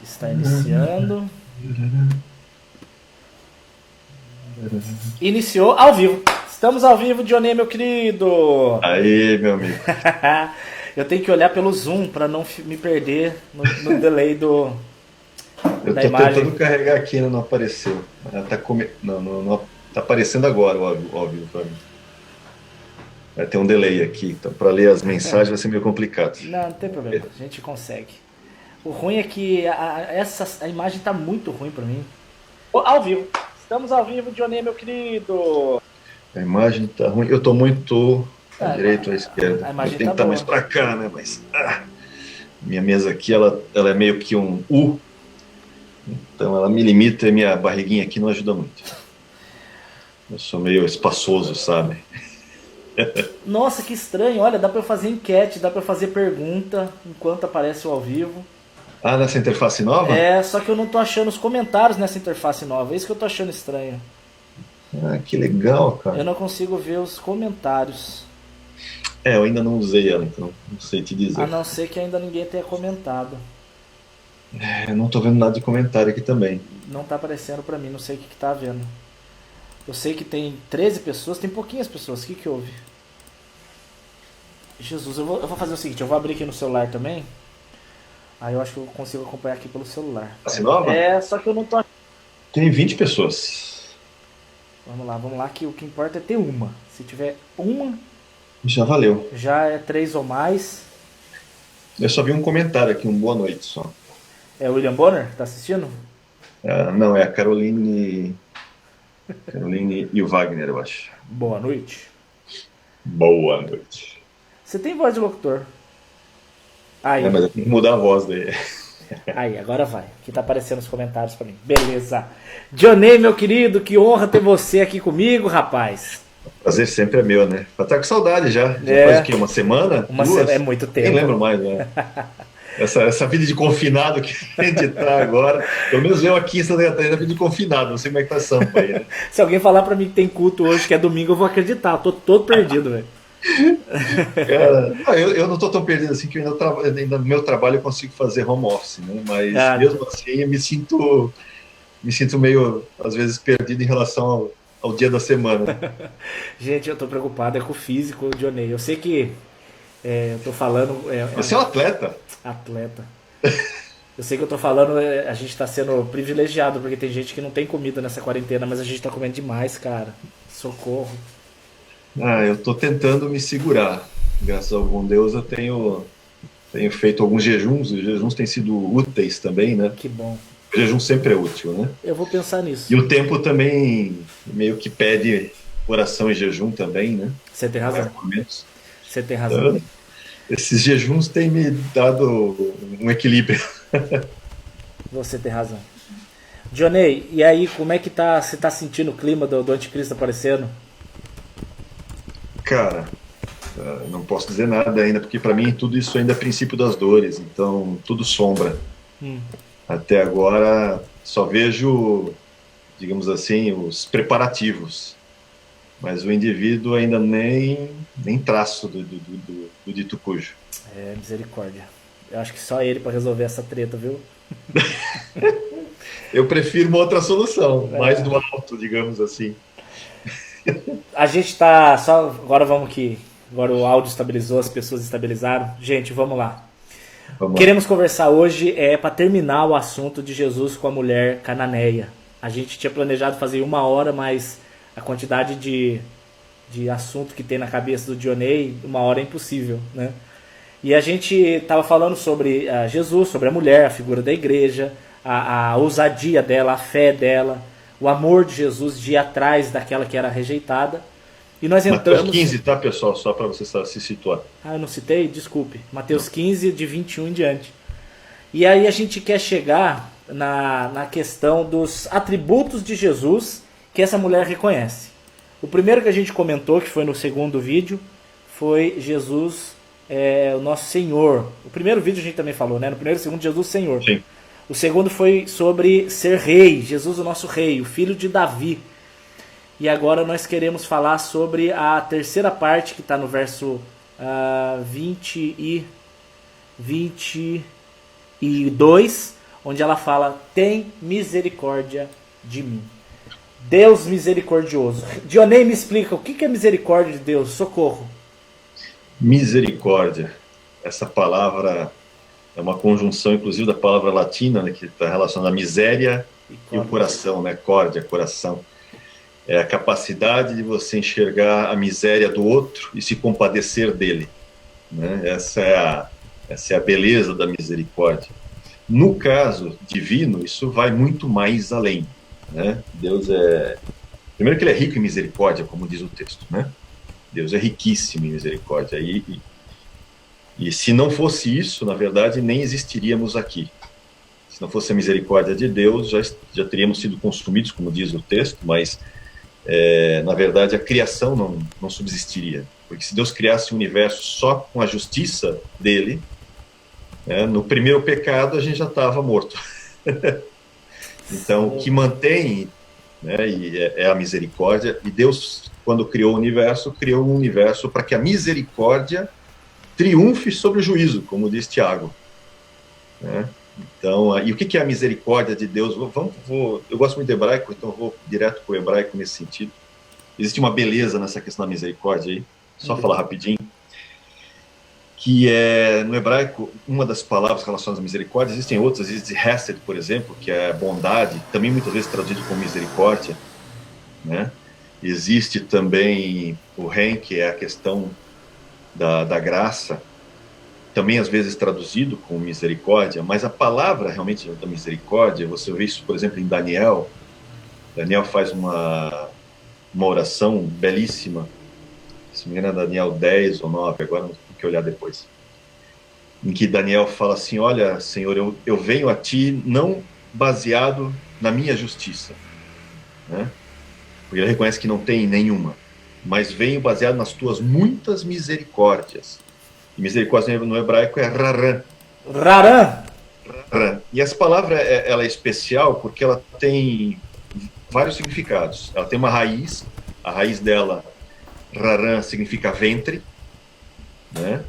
Está iniciando. Iniciou ao vivo. Estamos ao vivo, Dionê, meu querido. Aí, meu amigo. Eu tenho que olhar pelo Zoom para não me perder no delay Eu da tô imagem. tentando carregar aqui e não apareceu. Não, tá aparecendo agora o óbvio para mim. Vai ter um delay aqui, então para ler as mensagens vai ser meio complicado. Não tem problema, a gente consegue. O ruim é que a imagem tá muito ruim para mim. Ao vivo. Estamos ao vivo, Dionê, meu querido. A imagem tá ruim. Eu tô muito à direita ou à esquerda. A imagem Eu tenho tá que estar boa. mais para cá, né? Mas minha mesa aqui, ela é meio que um U. Então ela me limita e minha barriguinha aqui não ajuda muito. Eu sou meio espaçoso, sabe? Nossa, que estranho. Olha, dá pra eu fazer enquete, dá pra eu fazer pergunta enquanto aparece o ao vivo. Ah, nessa interface nova? É, só que eu não tô achando os comentários nessa interface nova. É isso que eu tô achando estranho. Ah, que legal, Eu cara. não consigo ver os comentários. Eu ainda não usei ela, então não sei te dizer. A não ser que ainda ninguém tenha comentado. Eu não tô vendo nada de comentário aqui também. Não tá aparecendo pra mim, não sei o que tá vendo. Eu sei que tem 13 pessoas, tem pouquinhas pessoas. O que houve? Jesus, eu vou fazer o seguinte, eu vou abrir aqui no celular também. Aí eu acho que eu consigo acompanhar aqui pelo celular. Interface nova? É, só que eu não tô... Tem 20 pessoas. Vamos lá, que o que importa é ter uma. Se tiver uma, Já valeu. já é 3 ou mais. Eu só vi um comentário aqui, um boa noite só. É o William Bonner? Tá assistindo? Não, é a Caroline e o Wagner, eu acho. Boa noite. Boa noite. Você tem voz de locutor. Aí, Mas eu tenho que mudar a voz daí. aí, agora vai. Que tá aparecendo nos comentários pra mim. Beleza. Dionê, meu querido, que honra ter você aqui comigo, rapaz. Prazer sempre é meu, né? Tá com saudade já. Já É. faz o quê? Uma semana? Duas? É muito tempo. Nem lembro mais, né? Essa vida de confinado que a gente tá agora. Pelo menos eu aqui em Santa Catarina, vida de confinado. Não sei como é que tá Sampa aí, né? Se alguém falar pra mim que tem culto hoje, que é domingo, eu vou acreditar. Eu tô todo perdido, velho. Cara, eu não tô tão perdido assim, que eu ainda no meu trabalho eu consigo fazer home office, né? Mas mesmo assim eu me sinto meio, às vezes, perdido em relação ao dia da semana. Gente, eu tô preocupado é com o físico, Dionê. Eu sei que eu tô falando... Você é um atleta? Atleta. Eu sei que eu tô falando, a gente tá sendo privilegiado, porque tem gente que não tem comida nessa quarentena, mas a gente tá comendo demais, cara. Socorro. Eu tô tentando me segurar. Graças ao bom Deus eu tenho feito alguns jejuns. Os jejuns têm sido úteis também, né? Que bom. O jejum sempre é útil, né? Eu vou pensar nisso. E o tempo também meio que pede oração e jejum também, né? Você tem razão. Momentos. Você tem razão. Então, esses jejuns têm me dado um equilíbrio. Você tem razão. Dionê, e aí, como é que tá? Você tá sentindo o clima do anticristo aparecendo? Cara, não posso dizer nada ainda, porque para mim tudo isso ainda é princípio das dores, então tudo sombra. Até agora só vejo, digamos assim, os preparativos, mas o indivíduo ainda nem traço do dito cujo. É, misericórdia. Eu acho que só ele pra resolver essa treta, viu? Eu prefiro uma outra solução, mais do alto, digamos assim. A gente tá só... Agora vamos que... Agora o áudio estabilizou, as pessoas estabilizaram. Gente, vamos lá. Queremos conversar hoje para terminar o assunto de Jesus com a mulher cananeia. A gente tinha planejado fazer 1 hora, mas a quantidade de assunto que tem na cabeça do Dionê, 1 hora é impossível, né? E a gente estava falando sobre Jesus, sobre a mulher, a figura da igreja, a ousadia dela, a fé dela, o amor de Jesus de ir atrás daquela que era rejeitada. E nós entramos... Mateus 15, tá, pessoal? Só para você se situar. Eu não citei? Desculpe. Mateus 15, de 21 em diante. E aí a gente quer chegar na questão dos atributos de Jesus que essa mulher reconhece. O primeiro que a gente comentou, que foi no segundo vídeo, foi Jesus, o nosso Senhor. O primeiro vídeo a gente também falou, né? No primeiro e segundo, Jesus Senhor. Sim. O segundo foi sobre ser rei, Jesus o nosso rei, o filho de Davi. E agora nós queremos falar sobre a terceira parte, que está no verso 22, onde ela fala: tem misericórdia de mim. Deus misericordioso. Dionei, me explica, o que é misericórdia de Deus? Socorro. Misericórdia. Essa palavra é uma conjunção, inclusive, da palavra latina, né, que está relacionada à miséria e o coração, né? Córdia, coração. É a capacidade de você enxergar a miséria do outro e se compadecer dele, né? Essa é a beleza da misericórdia. No caso divino, isso vai muito mais além, né? Deus primeiro que ele é rico em misericórdia, como diz o texto, né? Deus é riquíssimo em misericórdia. E se não fosse isso, na verdade, nem existiríamos aqui. Se não fosse a misericórdia de Deus, já teríamos sido consumidos, como diz o texto, mas, na verdade, a criação não subsistiria. Porque se Deus criasse o universo só com a justiça dele, no primeiro pecado a gente já estava morto. Então, o que mantém, né, é a misericórdia. E Deus, quando criou um universo para que a misericórdia triunfe sobre o juízo, como diz Tiago, né? Então, e o que é a misericórdia de Deus? Eu gosto muito de hebraico, então eu vou direto para o hebraico nesse sentido. Existe uma beleza nessa questão da misericórdia aí, só falar rapidinho, que no hebraico, uma das palavras relacionadas à misericórdia, existem outras, existe hesed, por exemplo, que é bondade, também muitas vezes traduzido como misericórdia, né? Existe também o ren, que é a questão da graça, também às vezes traduzido como misericórdia, mas a palavra realmente da misericórdia, você vê isso, por exemplo, em Daniel. Daniel faz uma oração belíssima, se não me engano é Daniel 10 ou 9, agora não tenho que olhar depois, em que Daniel fala assim: olha, Senhor, eu venho a ti não baseado na minha justiça, né? Porque ele reconhece que não tem nenhuma, mas venho baseado nas tuas muitas misericórdias. E misericórdia no hebraico é raran. Raran. E essa palavra ela é especial porque ela tem vários significados. Ela tem uma raiz, a raiz dela, raran, significa ventre, né?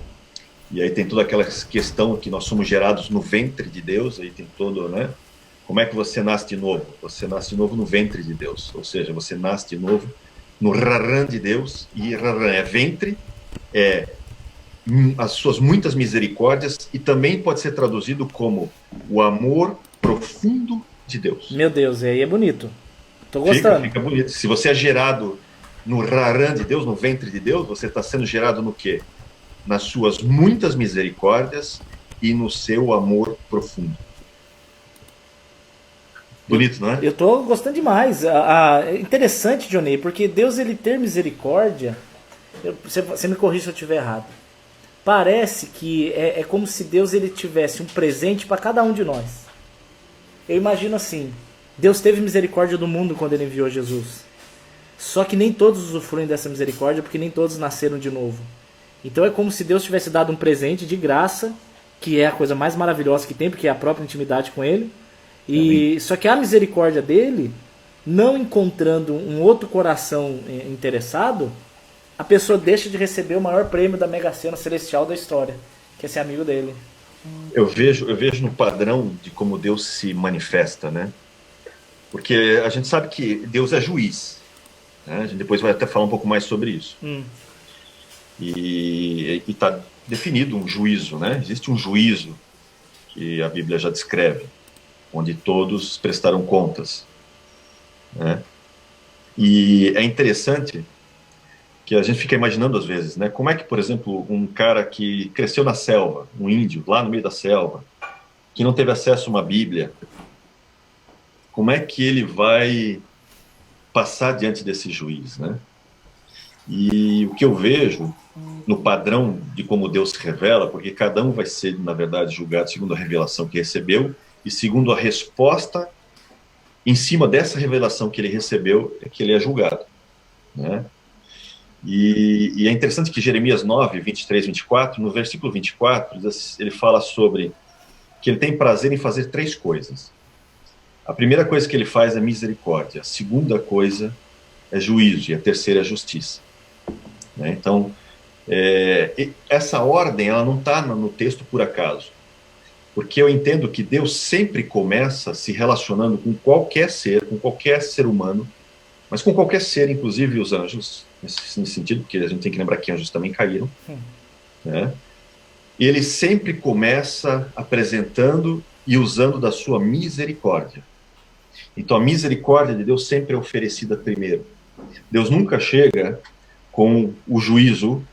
E aí tem toda aquela questão que nós somos gerados no ventre de Deus, aí tem todo, né? Como é que você nasce de novo? Você nasce de novo no ventre de Deus, ou seja, você nasce de novo no raran de Deus, e raran é ventre, as suas muitas misericórdias, e também pode ser traduzido como o amor profundo de Deus. Meu Deus, aí é bonito. Tô gostando. Fica bonito. Se você é gerado no raran de Deus, no ventre de Deus, você está sendo gerado no quê? Nas suas muitas misericórdias e no seu amor profundo. Bonito, não é? Eu tô gostando demais. É interessante, Johnny, porque Deus, ele ter misericórdia, você me corrija se eu estiver errado, parece que é como se Deus, ele tivesse um presente para cada um de nós. Eu imagino assim: Deus teve misericórdia do mundo quando ele enviou Jesus, só que nem todos usufruem dessa misericórdia, porque nem todos nasceram de novo. Então é como se Deus tivesse dado um presente de graça, que é a coisa mais maravilhosa que tem, porque é a própria intimidade com ele. Só que a misericórdia dele, não encontrando um outro coração interessado, a pessoa deixa de receber o maior prêmio da Mega Sena celestial da história, que é ser amigo dele. Eu vejo no padrão de como Deus se manifesta, né? Porque a gente sabe que Deus é juiz, né? A gente depois vai até falar um pouco mais sobre isso. E está definido um juízo, né? Existe um juízo que a Bíblia já descreve, onde todos prestarão contas, né? E é interessante que a gente fica imaginando às vezes, né? Como é que, por exemplo, um cara que cresceu na selva, um índio lá no meio da selva, que não teve acesso a uma Bíblia, como é que ele vai passar diante desse juiz, né? E o que eu vejo no padrão de como Deus se revela, porque cada um vai ser, na verdade, julgado segundo a revelação que recebeu e segundo a resposta em cima dessa revelação que ele recebeu, é que ele é julgado, né? E é interessante que Jeremias 9, 23, 24, no versículo 24, ele fala sobre que ele tem prazer em fazer 3 coisas. A primeira coisa que ele faz é misericórdia, a segunda coisa é juízo, e a terceira é justiça, né? Então, Essa ordem, ela não está no texto por acaso, porque eu entendo que Deus sempre começa se relacionando com qualquer ser humano, mas com qualquer ser, inclusive os anjos, nesse sentido, porque a gente tem que lembrar que anjos também caíram, né? Ele sempre começa apresentando e usando da sua misericórdia. Então a misericórdia de Deus sempre é oferecida primeiro. Deus nunca chega com o juízo,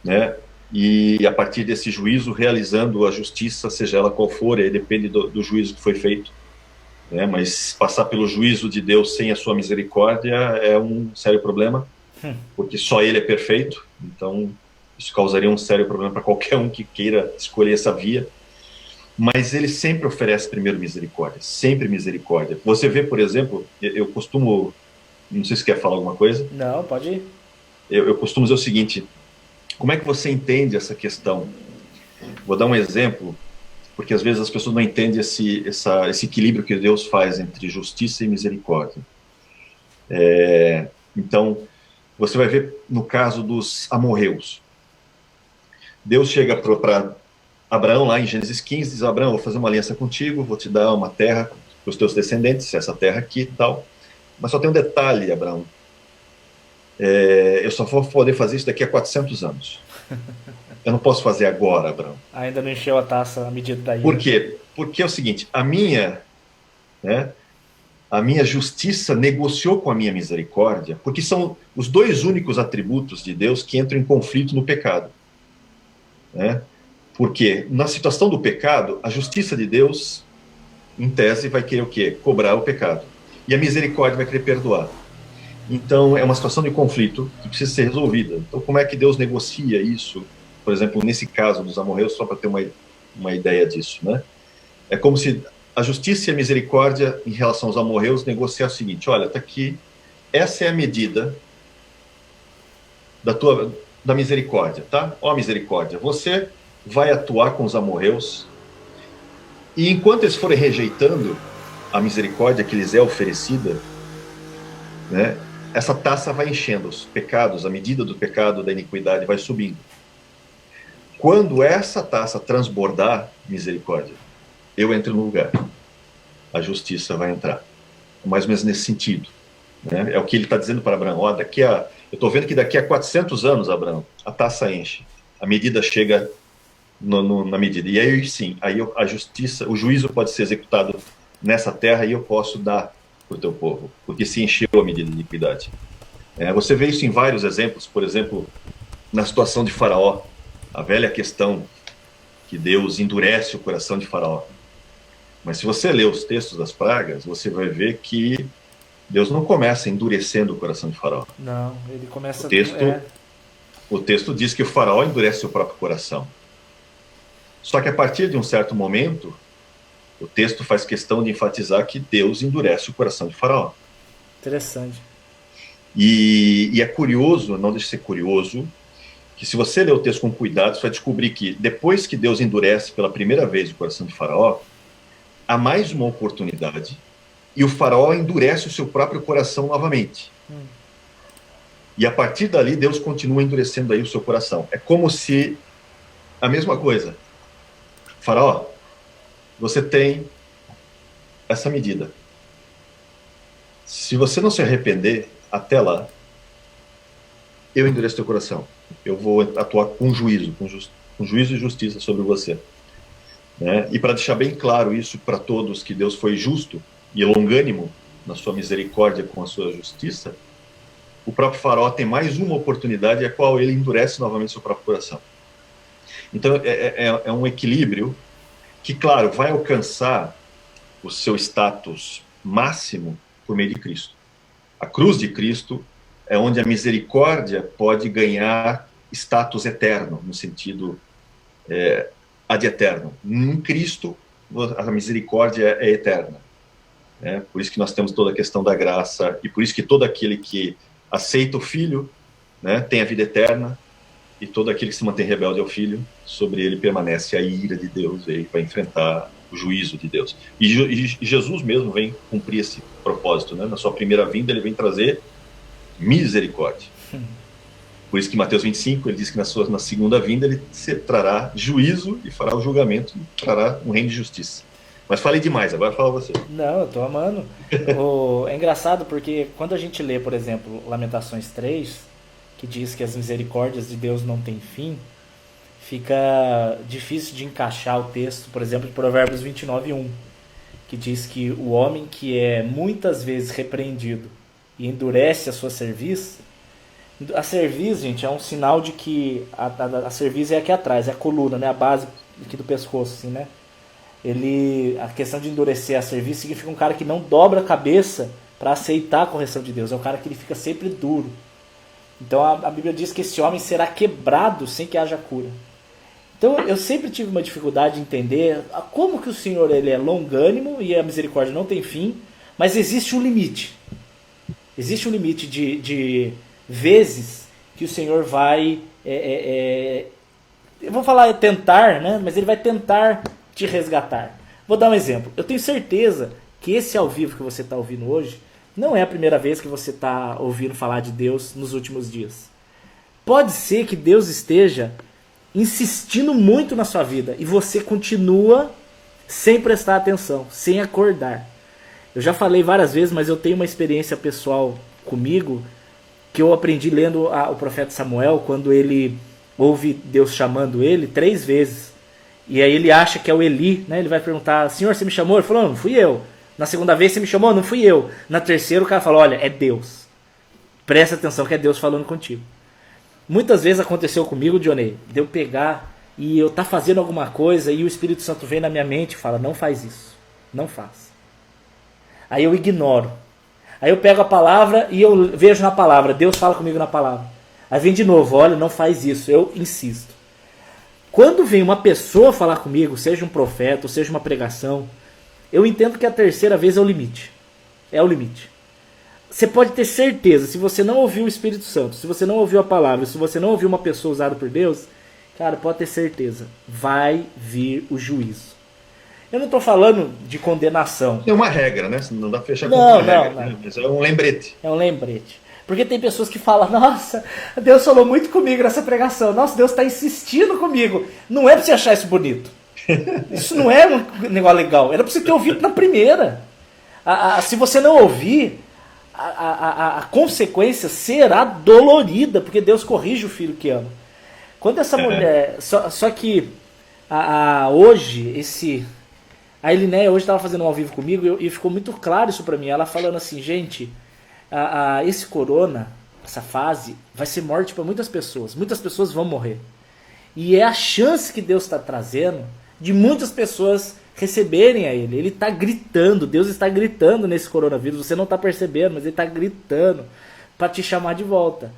né? E a partir desse juízo realizando a justiça, seja ela qual for, aí depende do juízo que foi feito, né? Mas passar pelo juízo de Deus sem a sua misericórdia é um sério problema, porque só Ele é perfeito. Então isso causaria um sério problema para qualquer um que queira escolher essa via. Mas Ele sempre oferece primeiro misericórdia, sempre misericórdia. Você vê, por exemplo, eu costumo, não sei se quer falar alguma coisa. Não, pode ir. Eu costumo dizer o seguinte: como é que você entende essa questão? Vou dar um exemplo, porque às vezes as pessoas não entendem esse equilíbrio que Deus faz entre justiça e misericórdia. Então, você vai ver no caso dos amorreus. Deus chega para Abraão, lá em Gênesis 15, diz: Abraão, vou fazer uma aliança contigo, vou te dar uma terra para os teus descendentes, essa terra aqui e tal. Mas só tem um detalhe, Abraão. Eu só vou poder fazer isso daqui a 400 anos. Eu não posso fazer agora, Abraão. Ainda não encheu a taça à medida da ira. Por quê? Porque é o seguinte: a minha justiça negociou com a minha misericórdia, porque são os dois únicos atributos de Deus que entram em conflito no pecado, né? Porque na situação do pecado, a justiça de Deus, em tese, vai querer o quê? Cobrar o pecado. E a misericórdia vai querer perdoar. Então, é uma situação de conflito que precisa ser resolvida. Então, como é que Deus negocia isso? Por exemplo, nesse caso dos amorreus, só para ter uma ideia disso, né? É como se a justiça e a misericórdia em relação aos amorreus negociassem o seguinte: olha, está aqui, essa é a medida da misericórdia, tá? Ó, misericórdia, você vai atuar com os amorreus, e enquanto eles forem rejeitando a misericórdia que lhes é oferecida, né, essa taça vai enchendo, os pecados, a medida do pecado, da iniquidade vai subindo. Quando essa taça transbordar misericórdia, eu entro no lugar, a justiça vai entrar. Mais ou menos nesse sentido, né? É o que ele está dizendo para Abraão: ó, eu estou vendo que daqui a 400 anos, Abraão, a taça enche, a medida chega na medida. E aí sim, a justiça, o juízo pode ser executado nessa terra e eu posso dar para o teu povo, porque se encheu a medida de iniquidade. Você vê isso em vários exemplos. Por exemplo, na situação de Faraó, a velha questão que Deus endurece o coração de Faraó. Mas se você ler os textos das pragas, você vai ver que Deus não começa endurecendo o coração de Faraó. Não, ele começa... O texto diz que o Faraó endurece seu próprio coração. Só que a partir de um certo momento, o texto faz questão de enfatizar que Deus endurece o coração de Faraó. Interessante. E é curioso, não deixa de ser curioso, que se você ler o texto com cuidado, você vai descobrir que depois que Deus endurece pela primeira vez o coração de Faraó, há mais uma oportunidade e o Faraó endurece o seu próprio coração novamente. E a partir dali, Deus continua endurecendo aí o seu coração. É como se a mesma coisa. Faraó, você tem essa medida. Se você não se arrepender até lá, eu endureço teu coração. Eu vou atuar com juízo, com juízo e justiça sobre você. Né? E para deixar bem claro isso para todos, que Deus foi justo e longânimo na sua misericórdia com a sua justiça, o próprio Faraó tem mais uma oportunidade, a qual ele endurece novamente seu próprio coração. Então é um equilíbrio que, claro, vai alcançar o seu status máximo por meio de Cristo. A cruz de Cristo é onde a misericórdia pode ganhar status eterno, no sentido ad eterno. Em Cristo, a misericórdia é eterna. Por isso que nós temos toda a questão da graça, e por isso que todo aquele que aceita o Filho, né, tem a vida eterna, e todo aquele que se mantém rebelde ao Filho, sobre ele permanece a ira de Deus, e ele vai enfrentar o juízo de Deus. E Jesus mesmo vem cumprir esse propósito, né? Na sua primeira vinda ele vem trazer misericórdia. Por isso que em Mateus 25 ele diz que na segunda vinda ele trará juízo e fará o julgamento e trará um reino de justiça. Mas falei demais, agora fala você. Não, eu tô amando. É engraçado porque quando a gente lê, por exemplo, Lamentações 3, que diz que as misericórdias de Deus não têm fim, fica difícil de encaixar o texto, por exemplo, de Provérbios 29:1, que diz que o homem que é muitas vezes repreendido e endurece a sua cerviz. A cerviz, gente, é um sinal de que a cerviz é aqui atrás, é a coluna, né, a base aqui do pescoço, assim, né? A questão de endurecer a cerviz significa um cara que não dobra a cabeça para aceitar a correção de Deus. É um cara que ele fica sempre duro. Então a Bíblia diz que esse homem será quebrado sem que haja cura. Então eu sempre tive uma dificuldade de entender como que o Senhor ele é longânimo e a misericórdia não tem fim, mas existe um limite. Existe um limite de vezes que o Senhor vai... eu vou falar tentar, né? Mas ele vai tentar te resgatar. Vou dar um exemplo. Eu tenho certeza que esse ao vivo que você está ouvindo hoje não é a primeira vez que você está ouvindo falar de Deus nos últimos dias. Pode ser que Deus esteja insistindo muito na sua vida e você continua sem prestar atenção, sem acordar. Eu já falei várias vezes, mas eu tenho uma experiência pessoal comigo que eu aprendi lendo o profeta Samuel, quando ele ouve Deus chamando ele 3 vezes. E aí ele acha que é o Eli, né? Ele vai perguntar: Senhor, você me chamou? Ele falou: não fui eu. Na segunda vez você me chamou? Não fui eu. Na terceira o cara falou: olha, é Deus. Presta atenção que é Deus falando contigo. Muitas vezes aconteceu comigo, Johnny, de eu pegar e eu tá fazendo alguma coisa e o Espírito Santo vem na minha mente e fala: não faz isso, não faz. Aí eu ignoro. Aí eu pego a palavra e eu vejo na palavra, Deus fala comigo na palavra. Aí vem de novo: olha, não faz isso, eu insisto. Quando vem uma pessoa falar comigo, seja um profeta ou seja uma pregação, eu entendo que a terceira vez é o limite. É o limite. Você pode ter certeza, se você não ouviu o Espírito Santo, se você não ouviu a palavra, se você não ouviu uma pessoa usada por Deus, cara, pode ter certeza, vai vir o juízo. Eu não estou falando de condenação. É uma regra, né? Não dá para fechar com uma regra. Não. Mas é um lembrete. É um lembrete. Porque tem pessoas que falam: nossa, Deus falou muito comigo nessa pregação. Nossa, Deus está insistindo comigo. Não é para você achar isso bonito. Isso não é um negócio legal. Era para você ter ouvido na primeira. Se você não ouvir, a consequência será dolorida, porque Deus corrige o filho que ama. Quando essa mulher... Só que hoje, a Elinéia hoje estava fazendo um ao vivo comigo e ficou muito claro isso para mim. Ela falando assim: gente, esse corona, essa fase, vai ser morte para muitas pessoas. Muitas pessoas vão morrer. E é a chance que Deus está trazendo de muitas pessoas receberem a Ele. Ele está gritando, Deus está gritando nesse coronavírus. Você não está percebendo, mas Ele está gritando para te chamar de volta.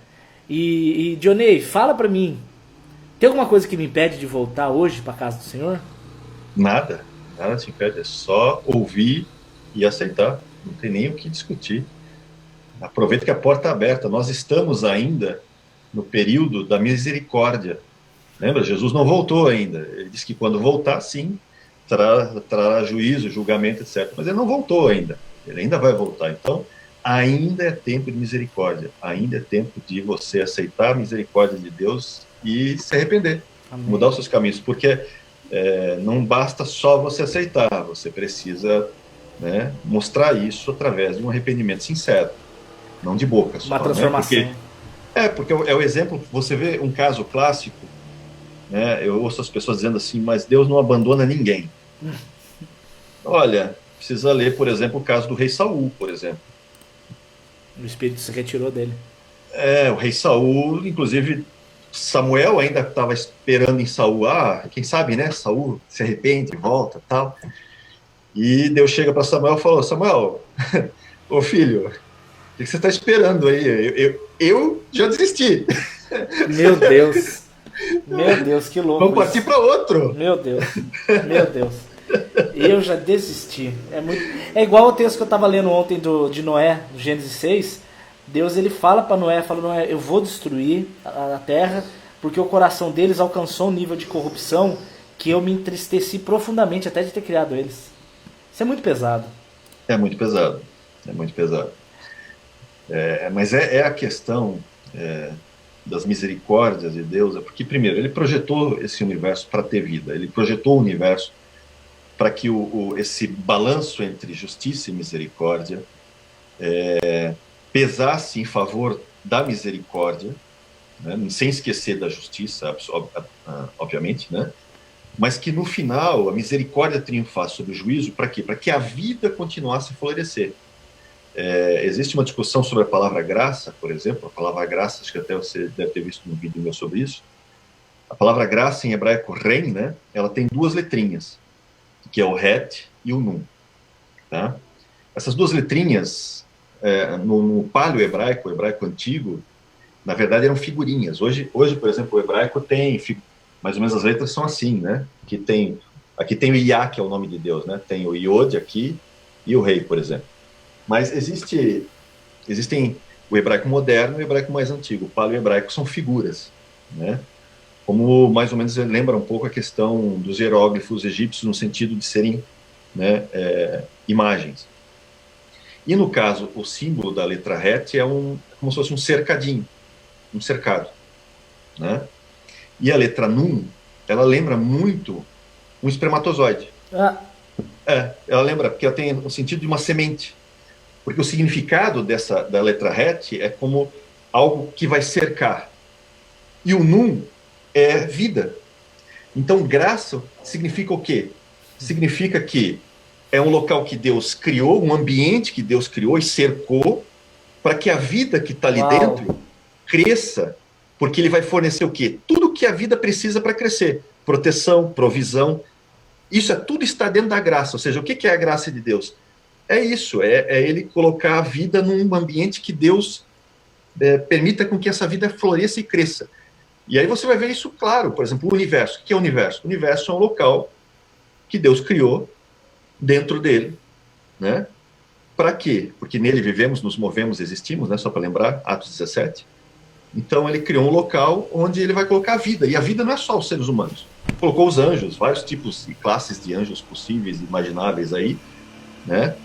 E Johnny, fala para mim, tem alguma coisa que me impede de voltar hoje para a casa do Senhor? Nada te impede. É só ouvir e aceitar. Não tem nem o que discutir. Aproveita que a porta é aberta. Nós estamos ainda no período da misericórdia. Lembra? Jesus não voltou ainda. Ele disse que quando voltar, sim, trará juízo, julgamento, etc. Mas ele não voltou ainda. Ele ainda vai voltar. Então, ainda é tempo de misericórdia. Ainda é tempo de você aceitar a misericórdia de Deus e se arrepender. Amém. Mudar os seus caminhos. Porque não basta só você aceitar. Você precisa, né, mostrar isso através de um arrependimento sincero. Não de boca só. Uma transformação. Né? Porque é o exemplo. Você vê um caso clássico, né? Eu ouço as pessoas dizendo assim: mas Deus não abandona ninguém. Olha, precisa ler, por exemplo, o caso do rei Saul, por exemplo. O Espírito se retirou dele. O rei Saul, inclusive Samuel ainda estava esperando em Saul. Quem sabe, né? Saul se arrepende, volta, tal. E Deus chega para Samuel e falou: Samuel, ô filho, o que você está esperando aí? Eu já desisti. Meu Deus. Meu Deus, que louco. Vamos partir para outro. Meu Deus. Eu já desisti. É igual o texto que eu estava lendo ontem de Noé, do Gênesis 6. Deus ele fala para Noé, Noé, eu vou destruir a terra, porque o coração deles alcançou um nível de corrupção que eu me entristeci profundamente até de ter criado eles. Isso é muito pesado. É muito pesado. Mas é a questão das misericórdias de Deus é porque, primeiro, ele projetou esse universo para ter vida, ele projetou o universo para que esse balanço entre justiça e misericórdia pesasse em favor da misericórdia, né, sem esquecer da justiça, obviamente, né, mas que no final a misericórdia triunfasse sobre o juízo, para quê? Para que a vida continuasse a florescer. Existe uma discussão sobre a palavra graça, por exemplo. A palavra graça, acho que até você deve ter visto um vídeo meu sobre isso. A palavra graça em hebraico, ren, né, ela tem duas letrinhas, que é o het e o nun. Tá? Essas duas letrinhas, no paleo-hebraico, o hebraico antigo, na verdade eram figurinhas. Hoje, por exemplo, o hebraico tem mais ou menos as letras são assim, né? Aqui tem o Iá, que é o nome de Deus, né? Tem o Iod aqui e o rei, por exemplo. Mas existem o hebraico moderno e o hebraico mais antigo. O paleo-hebraico são figuras, né? Como mais ou menos lembra um pouco a questão dos hieróglifos egípcios no sentido de serem, né, imagens. E no caso, o símbolo da letra Het é como se fosse um cercadinho, um cercado, né? E a letra Nun, ela lembra muito um espermatozoide. Ela lembra, porque ela tem o sentido de uma semente. Porque o significado da letra Het é como algo que vai cercar. E o Nun é vida. Então, graça significa o quê? Significa que é um local que Deus criou, um ambiente que Deus criou e cercou, para que a vida que está ali dentro cresça, porque ele vai fornecer o quê? Tudo que a vida precisa para crescer. Proteção, provisão. Isso tudo está dentro da graça. Ou seja, o que é a graça de Deus? É isso, é ele colocar a vida num ambiente que Deus permita com que essa vida floresça e cresça. E aí você vai ver isso claro. Por exemplo, o universo. O que é o universo? O universo é um local que Deus criou dentro dele, né? Para quê? Porque nele vivemos, nos movemos, existimos, né? Só para lembrar, Atos 17. Então ele criou um local onde ele vai colocar a vida. E a vida não é só os seres humanos. Colocou os anjos, vários tipos e classes de anjos possíveis e imagináveis aí, né?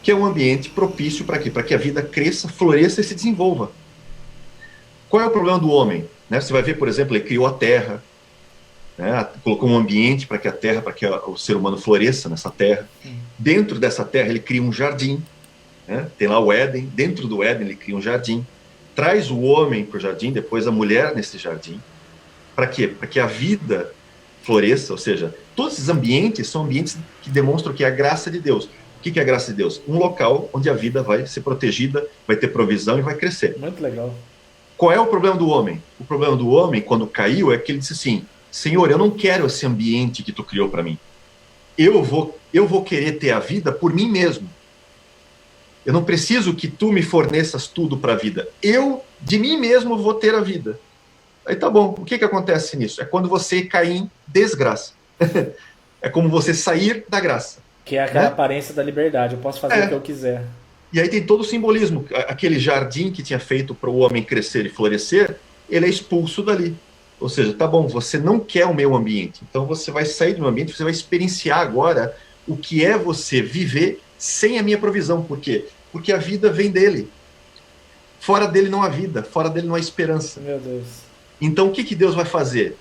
Que é um ambiente propício para quê? Para que a vida cresça, floresça e se desenvolva. Qual é o problema do homem? Né? Você vai ver, por exemplo, ele criou a terra, né? Colocou um ambiente para que a terra, para que o ser humano floresça nessa terra. Dentro dessa terra ele cria um jardim, né? Tem lá o Éden, dentro do Éden ele cria um jardim, traz o homem para o jardim, depois a mulher nesse jardim. Para quê? Para que a vida floresça, ou seja, todos esses ambientes são ambientes que demonstram que é a graça de Deus. O que é a graça de Deus? Um local onde a vida vai ser protegida, vai ter provisão e vai crescer. Muito legal. Qual é o problema do homem? O problema do homem, quando caiu, é que ele disse assim: Senhor, eu não quero esse ambiente que tu criou para mim. Eu vou querer ter a vida por mim mesmo. Eu não preciso que tu me forneças tudo para a vida. Eu, de mim mesmo, vou ter a vida. Aí tá bom. O que acontece nisso? É quando você cai em desgraça. É como você sair da graça. Que é aquela aparência da liberdade. Eu posso fazer o que eu quiser. E aí tem todo o simbolismo. Aquele jardim que tinha feito para o homem crescer e florescer, ele é expulso dali. Ou seja, tá bom, você não quer o meu ambiente. Então você vai sair do meu ambiente, você vai experienciar agora o que é você viver sem a minha provisão. Por quê? Porque a vida vem dele. Fora dele não há vida, fora dele não há esperança. Meu Deus. Então o que Deus vai fazer?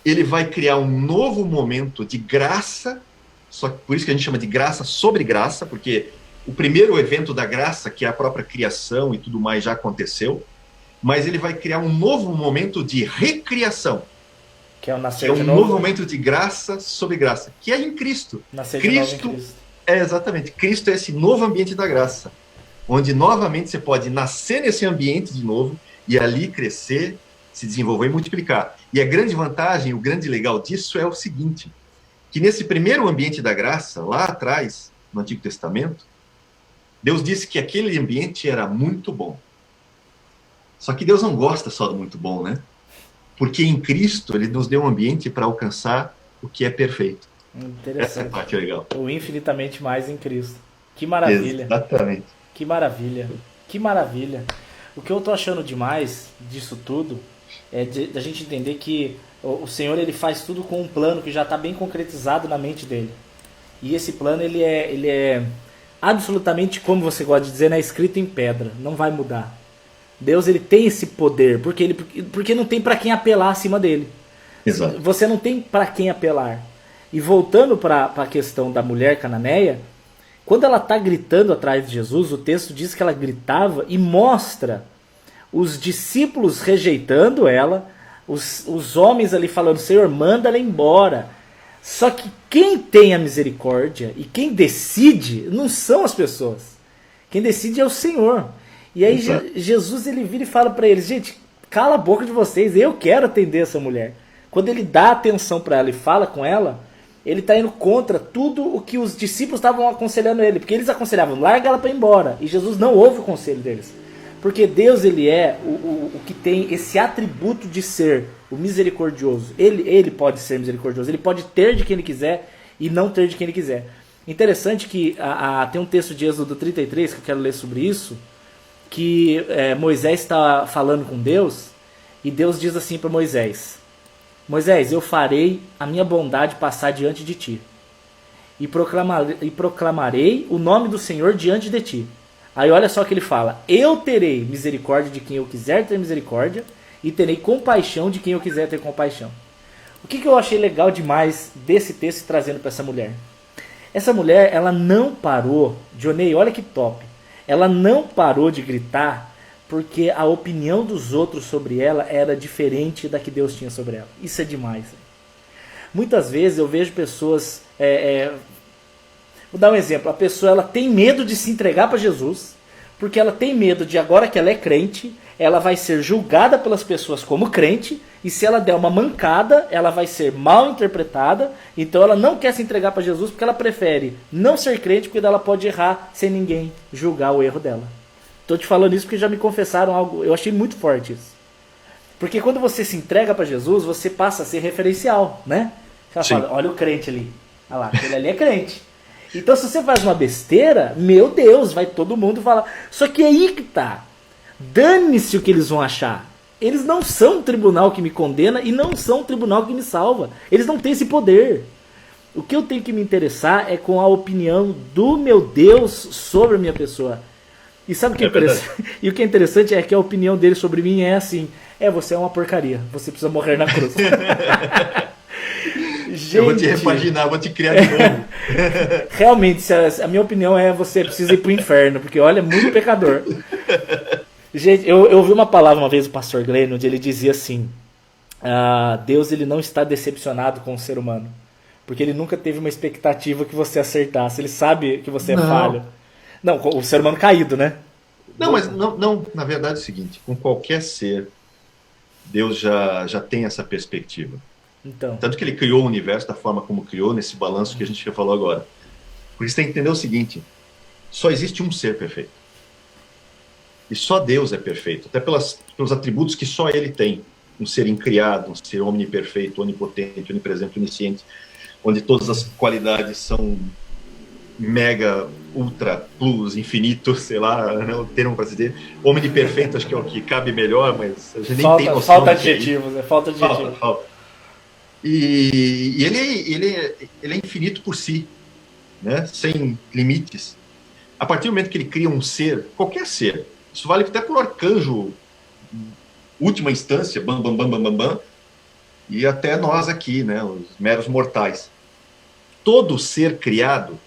Ele vai criar um novo momento de graça, só que por isso que a gente chama de graça sobre graça, porque o primeiro evento da graça, que é a própria criação e tudo mais, já aconteceu, mas ele vai criar um novo momento de recriação. Que é o nascer de novo. Um novo momento de graça sobre graça, que é em Cristo. Nascer de novo em Cristo. Exatamente. Cristo é esse novo ambiente da graça, onde novamente você pode nascer nesse ambiente de novo e ali crescer, se desenvolver e multiplicar. E a grande vantagem, o grande legal disso é o seguinte, que nesse primeiro ambiente da graça, lá atrás, no Antigo Testamento, Deus disse que aquele ambiente era muito bom. Só que Deus não gosta só do muito bom, né? Porque em Cristo ele nos deu um ambiente para alcançar o que é perfeito. Interessante. Essa é a parte legal. O infinitamente mais em Cristo. Que maravilha. Exatamente. Que maravilha. Que maravilha. O que eu tô achando demais disso tudo é da gente entender que o Senhor ele faz tudo com um plano que já está bem concretizado na mente dele. E esse plano ele é absolutamente, como você gosta de dizer, né, escrito em pedra. Não vai mudar. Deus ele tem esse poder, porque não tem para quem apelar acima dele. Exato. Você não tem para quem apelar. E voltando para a questão da mulher cananeia, quando ela está gritando atrás de Jesus, o texto diz que ela gritava e mostra os discípulos rejeitando ela, os homens ali falando, Senhor, manda ela embora. Só que quem tem a misericórdia e quem decide não são as pessoas. Quem decide é o Senhor. E aí Jesus ele vira e fala para eles, gente, cala a boca de vocês, eu quero atender essa mulher. Quando ele dá atenção para ela e fala com ela, ele está indo contra tudo o que os discípulos estavam aconselhando ele. Porque eles aconselhavam, larga ela para ir embora. E Jesus não ouve o conselho deles. Porque Deus ele é o que tem esse atributo de ser o misericordioso. Ele pode ser misericordioso. Ele pode ter de quem ele quiser e não ter de quem ele quiser. Interessante que tem um texto de Êxodo 33 que eu quero ler sobre isso. Que Moisés está falando com Deus. E Deus diz assim para Moisés: Moisés, eu farei a minha bondade passar diante de ti. E proclamarei o nome do Senhor diante de ti. Aí olha só que ele fala, eu terei misericórdia de quem eu quiser ter misericórdia, e terei compaixão de quem eu quiser ter compaixão. O que eu achei legal demais desse texto trazendo para essa mulher? Essa mulher, ela não parou, Dionei, olha que top, ela não parou de gritar porque a opinião dos outros sobre ela era diferente da que Deus tinha sobre ela. Isso é demais. Muitas vezes eu vejo pessoas... Vou dar um exemplo. A pessoa ela tem medo de se entregar para Jesus, porque ela tem medo de, agora que ela é crente, ela vai ser julgada pelas pessoas como crente, e se ela der uma mancada, ela vai ser mal interpretada. Então ela não quer se entregar para Jesus porque ela prefere não ser crente, porque ela pode errar sem ninguém julgar o erro dela. Estou te falando isso porque já me confessaram algo, eu achei muito forte isso. Porque quando você se entrega para Jesus, você passa a ser referencial, né? Ela fala, olha o crente ali, olha lá, aquele ali é crente. Então se você faz uma besteira, meu Deus, vai todo mundo falar. Só que é aí que tá. Dane-se o que eles vão achar. Eles não são um tribunal que me condena e não são um tribunal que me salva. Eles não têm esse poder. O que eu tenho que me interessar é com a opinião do meu Deus sobre a minha pessoa. E sabe o que é interessante? E o que é interessante é que a opinião dele sobre mim é assim: você é uma porcaria, você precisa morrer na cruz. Gente, eu vou te repaginar, vou te criar de novo. Realmente, a minha opinião é: você precisa ir pro inferno, porque olha, é muito pecador. Gente, eu ouvi uma palavra uma vez do pastor Glenn, onde ele dizia assim: Deus ele não está decepcionado com o ser humano, porque ele nunca teve uma expectativa que você acertasse, ele sabe que você é falho. Não, o ser humano caído, né? Não, mas não, na verdade é o seguinte, com qualquer ser, Deus já tem essa perspectiva. Então. Tanto que ele criou o universo da forma como criou, nesse balanço que a gente já falou agora. Porque você tem que entender o seguinte, só existe um ser perfeito. E só Deus é perfeito, até pelos atributos que só ele tem. Um ser incriado, um ser omniperfeito, onipotente, onipresente, onisciente, onde todas as qualidades são mega, ultra, plus, infinito, sei lá, né, o termo para dizer. Omniperfeito acho que é o que cabe melhor, mas a gente nem tem noção. Falta adjetivos, falta adjetivos. Falta. E ele é infinito por si, né, sem limites. A partir do momento que ele cria um ser, qualquer ser, isso vale até para o arcanjo, última instância, bam, bam, bam, bam, bam, bam, e até nós aqui, né, os meros mortais. Todo ser criado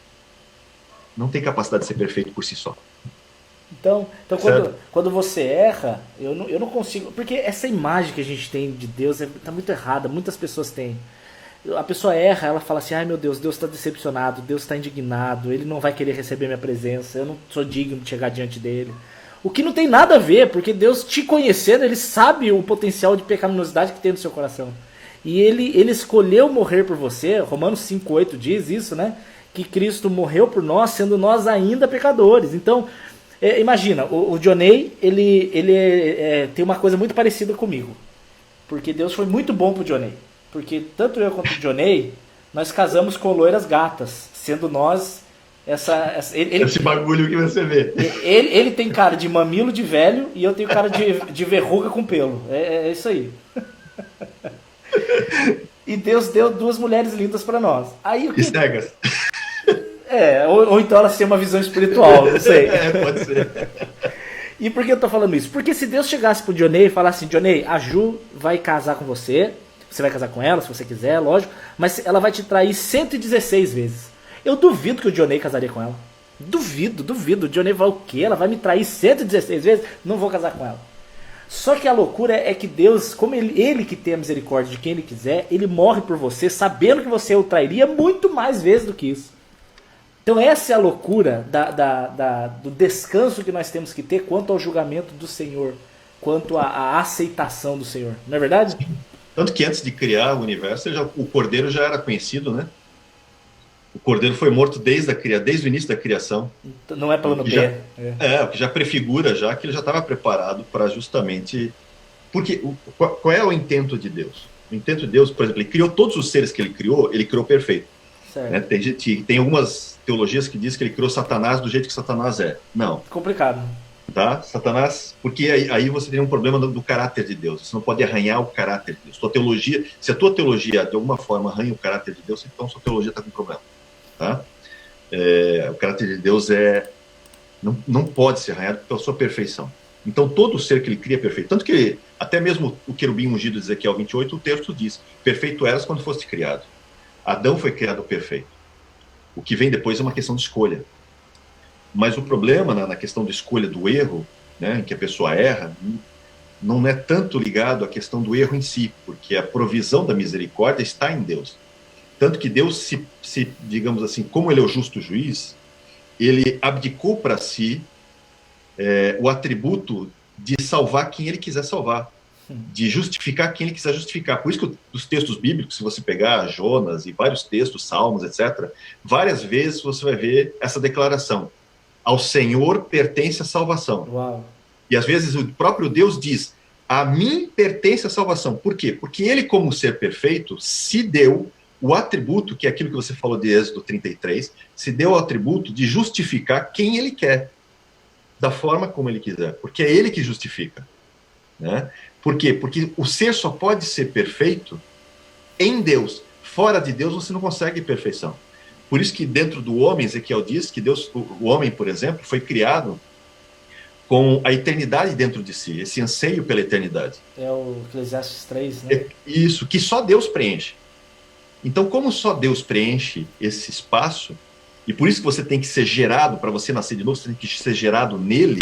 não tem capacidade de ser perfeito por si só. Então quando você erra, eu não consigo... Porque essa imagem que a gente tem de Deus está muito errada, muitas pessoas têm. A pessoa erra, ela fala assim, ai meu Deus está decepcionado, Deus está indignado, Ele não vai querer receber minha presença, eu não sou digno de chegar diante dele. O que não tem nada a ver, porque Deus te conhecendo, Ele sabe o potencial de pecaminosidade que tem no seu coração. E Ele escolheu morrer por você, Romanos 5,8 diz isso, né? Que Cristo morreu por nós, sendo nós ainda pecadores. Então, imagina, o Dionei, ele tem uma coisa muito parecida comigo. Porque Deus foi muito bom pro Dionei. Porque tanto eu quanto o Dionei, nós casamos com loiras gatas, sendo nós esse bagulho que você vê. Ele tem cara de mamilo de velho e eu tenho cara de verruga com pelo. É isso aí. E Deus deu duas mulheres lindas para nós. Aí, e cegas. Ou então elas têm uma visão espiritual, não sei. Pode ser. E por que eu tô falando isso? Porque se Deus chegasse pro Dionei e falasse assim, Dionei, a Ju vai casar com você, você vai casar com ela se você quiser, lógico, mas ela vai te trair 116 vezes. Eu duvido que o Dionei casaria com ela. Duvido. O Dionei vai o quê? Ela vai me trair 116 vezes? Não vou casar com ela. Só que a loucura é que Deus, como ele que tem a misericórdia de quem Ele quiser, Ele morre por você, sabendo que você o trairia muito mais vezes do que isso. Então essa é a loucura do descanso que nós temos que ter quanto ao julgamento do Senhor, quanto à aceitação do Senhor. Não é verdade? Tanto que antes de criar o universo, o Cordeiro já era conhecido, né? O Cordeiro foi morto desde o início da criação. Não é plano B. O que já prefigura já que ele já estava preparado para justamente... Porque qual é o intento de Deus? O intento de Deus, por exemplo, ele criou todos os seres que ele criou perfeito. Né? Tem algumas teologias que dizem que ele criou Satanás do jeito que Satanás é. Não. Complicado. Tá? Satanás, porque aí você tem um problema do caráter de Deus. Você não pode arranhar o caráter de Deus. Se a tua teologia de alguma forma arranha o caráter de Deus, então sua teologia está com problema. Tá? O caráter de Deus não pode ser arranhado pela sua perfeição. Então todo ser que ele cria é perfeito. Tanto que até mesmo o querubim ungido de Ezequiel 28, o texto diz, perfeito eras quando foste criado. Adão foi criado perfeito. O que vem depois é uma questão de escolha. Mas o problema na questão de escolha do erro, né, em que a pessoa erra, não é tanto ligado à questão do erro em si, porque a provisão da misericórdia está em Deus. Tanto que Deus, digamos assim, como ele é o justo juiz, ele abdicou para si o atributo de salvar quem ele quiser salvar, de justificar quem ele quiser justificar. Por isso que os textos bíblicos, se você pegar Jonas e vários textos, Salmos, etc., várias vezes você vai ver essa declaração: ao Senhor pertence a salvação. Uau. E às vezes o próprio Deus diz: a mim pertence a salvação. Por quê? Porque ele, como ser perfeito, se deu o atributo, que é aquilo que você falou de Êxodo 33, se deu o atributo de justificar quem ele quer, da forma como ele quiser, porque é ele que justifica. Né? Por quê? Porque o ser só pode ser perfeito em Deus. Fora de Deus você não consegue perfeição. Por isso que dentro do homem, Ezequiel diz que Deus, o homem, por exemplo, foi criado com a eternidade dentro de si, esse anseio pela eternidade. É o Eclesiastes 3, né? Isso, que só Deus preenche. Então, como só Deus preenche esse espaço, e por isso que você tem que ser gerado, para você nascer de novo, você tem que ser gerado nele.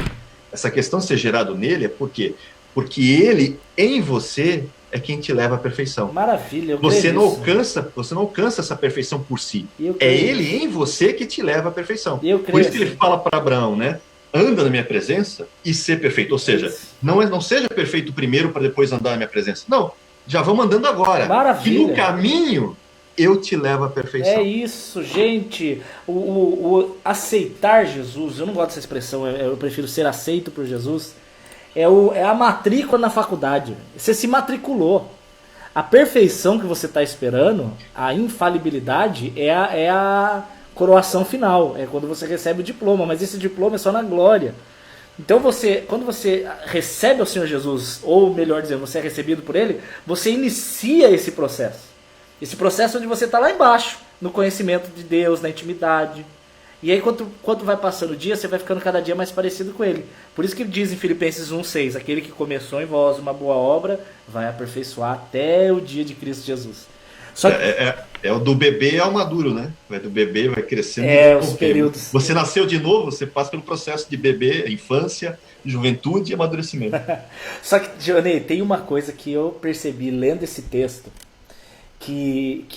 Essa questão de ser gerado nele é por quê? Porque ele, em você, é quem te leva à perfeição. Maravilha, você não alcança essa perfeição por si. É ele em você que te leva à perfeição. Por isso que ele fala para Abraão, né? Anda na minha presença e ser perfeito. Ou seja, não seja perfeito primeiro para depois andar na minha presença. Não, já vamos andando agora. Maravilha. E no caminho eu te levo à perfeição. É isso, gente. O aceitar Jesus, eu não gosto dessa expressão, eu prefiro ser aceito por Jesus. É a matrícula na faculdade. Você se matriculou. A perfeição que você está esperando, a infalibilidade, é a coroação final. É quando você recebe o diploma. Mas esse diploma é só na glória. Então quando você recebe o Senhor Jesus, ou melhor dizendo, você é recebido por Ele, você inicia esse processo. Esse processo onde você está lá embaixo, no conhecimento de Deus, na intimidade. E aí, quando vai passando o dia, você vai ficando cada dia mais parecido com Ele. Por isso que diz em Filipenses 1,6, aquele que começou em vós uma boa obra, vai aperfeiçoar até o dia de Cristo Jesus. Só que... o do bebê ao maduro, né? Do bebê vai crescendo. Os períodos. Você nasceu de novo, você passa pelo processo de bebê, infância, juventude e amadurecimento. Só que, Johnny, tem uma coisa que eu percebi lendo esse texto que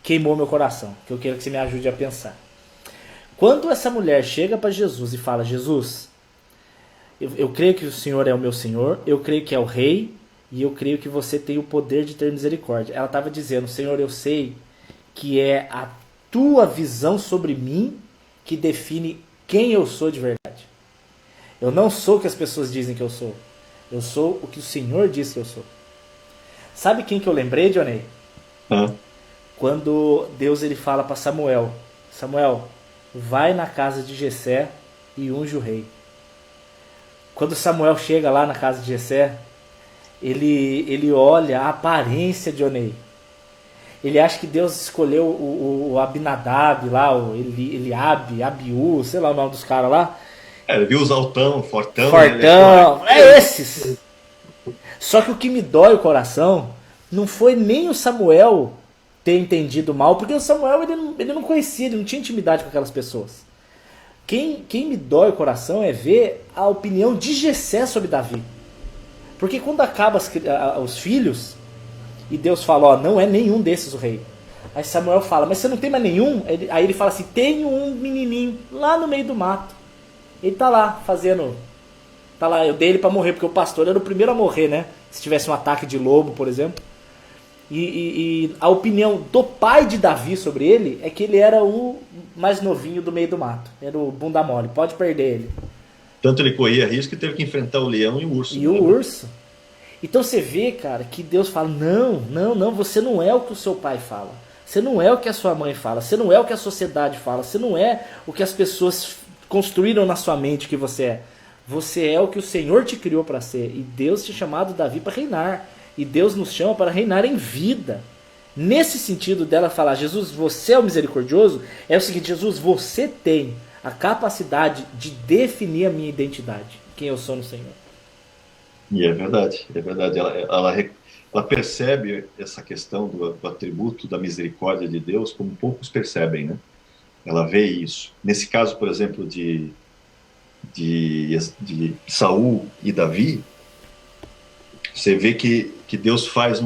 queimou meu coração, que eu quero que você me ajude a pensar. Quando essa mulher chega para Jesus e fala: Jesus, eu creio que o Senhor é o meu Senhor, eu creio que é o Rei, e eu creio que você tem o poder de ter misericórdia. Ela estava dizendo: Senhor, eu sei que é a tua visão sobre mim que define quem eu sou de verdade. Eu não sou o que as pessoas dizem que eu sou. Eu sou o que o Senhor diz que eu sou. Sabe quem que eu lembrei, Johnny? Quando Deus ele fala para Samuel: Samuel, vai na casa de Jessé e unge o rei. Quando Samuel chega lá na casa de Jessé, ele olha a aparência de Onei. Ele acha que Deus escolheu o Abinadab lá, o Eliabe, Abiú, sei lá o nome dos caras lá. Ele viu os altão, fortão. Fortão, né? É esses. Só que o que me dói o coração não foi nem o Samuel ter entendido mal, porque o Samuel ele não conhecia, ele não tinha intimidade com aquelas pessoas. Quem me dói o coração é ver a opinião de Jessé sobre Davi. Porque quando acaba os filhos, e Deus fala, ó, não é nenhum desses o rei. Aí Samuel fala, mas você não tem mais nenhum? Aí ele fala assim, tenho um menininho lá no meio do mato. Ele tá lá fazendo... Tá lá, eu dei ele pra morrer, porque o pastor era o primeiro a morrer, né? Se tivesse um ataque de lobo, por exemplo. E a opinião do pai de Davi sobre ele é que ele era o mais novinho do meio do mato. Era o bunda mole, pode perder ele. Tanto ele corria risco que teve que enfrentar o leão e o urso. E o urso. Então você vê, cara, que Deus fala, não, você não é o que o seu pai fala. Você não é o que a sua mãe fala. Você não é o que a sociedade fala. Você não é o que as pessoas construíram na sua mente que você é. Você é o que o Senhor te criou para ser. E Deus te chamou Davi para reinar. E Deus nos chama para reinar em vida. Nesse sentido dela falar, Jesus, você é o misericordioso, é o seguinte, Jesus, você tem a capacidade de definir a minha identidade, quem eu sou no Senhor. E é verdade, é verdade. Ela percebe essa questão do atributo da misericórdia de Deus como poucos percebem, né? Ela vê isso. Nesse caso, por exemplo, de Saul e Davi, você vê que Deus faz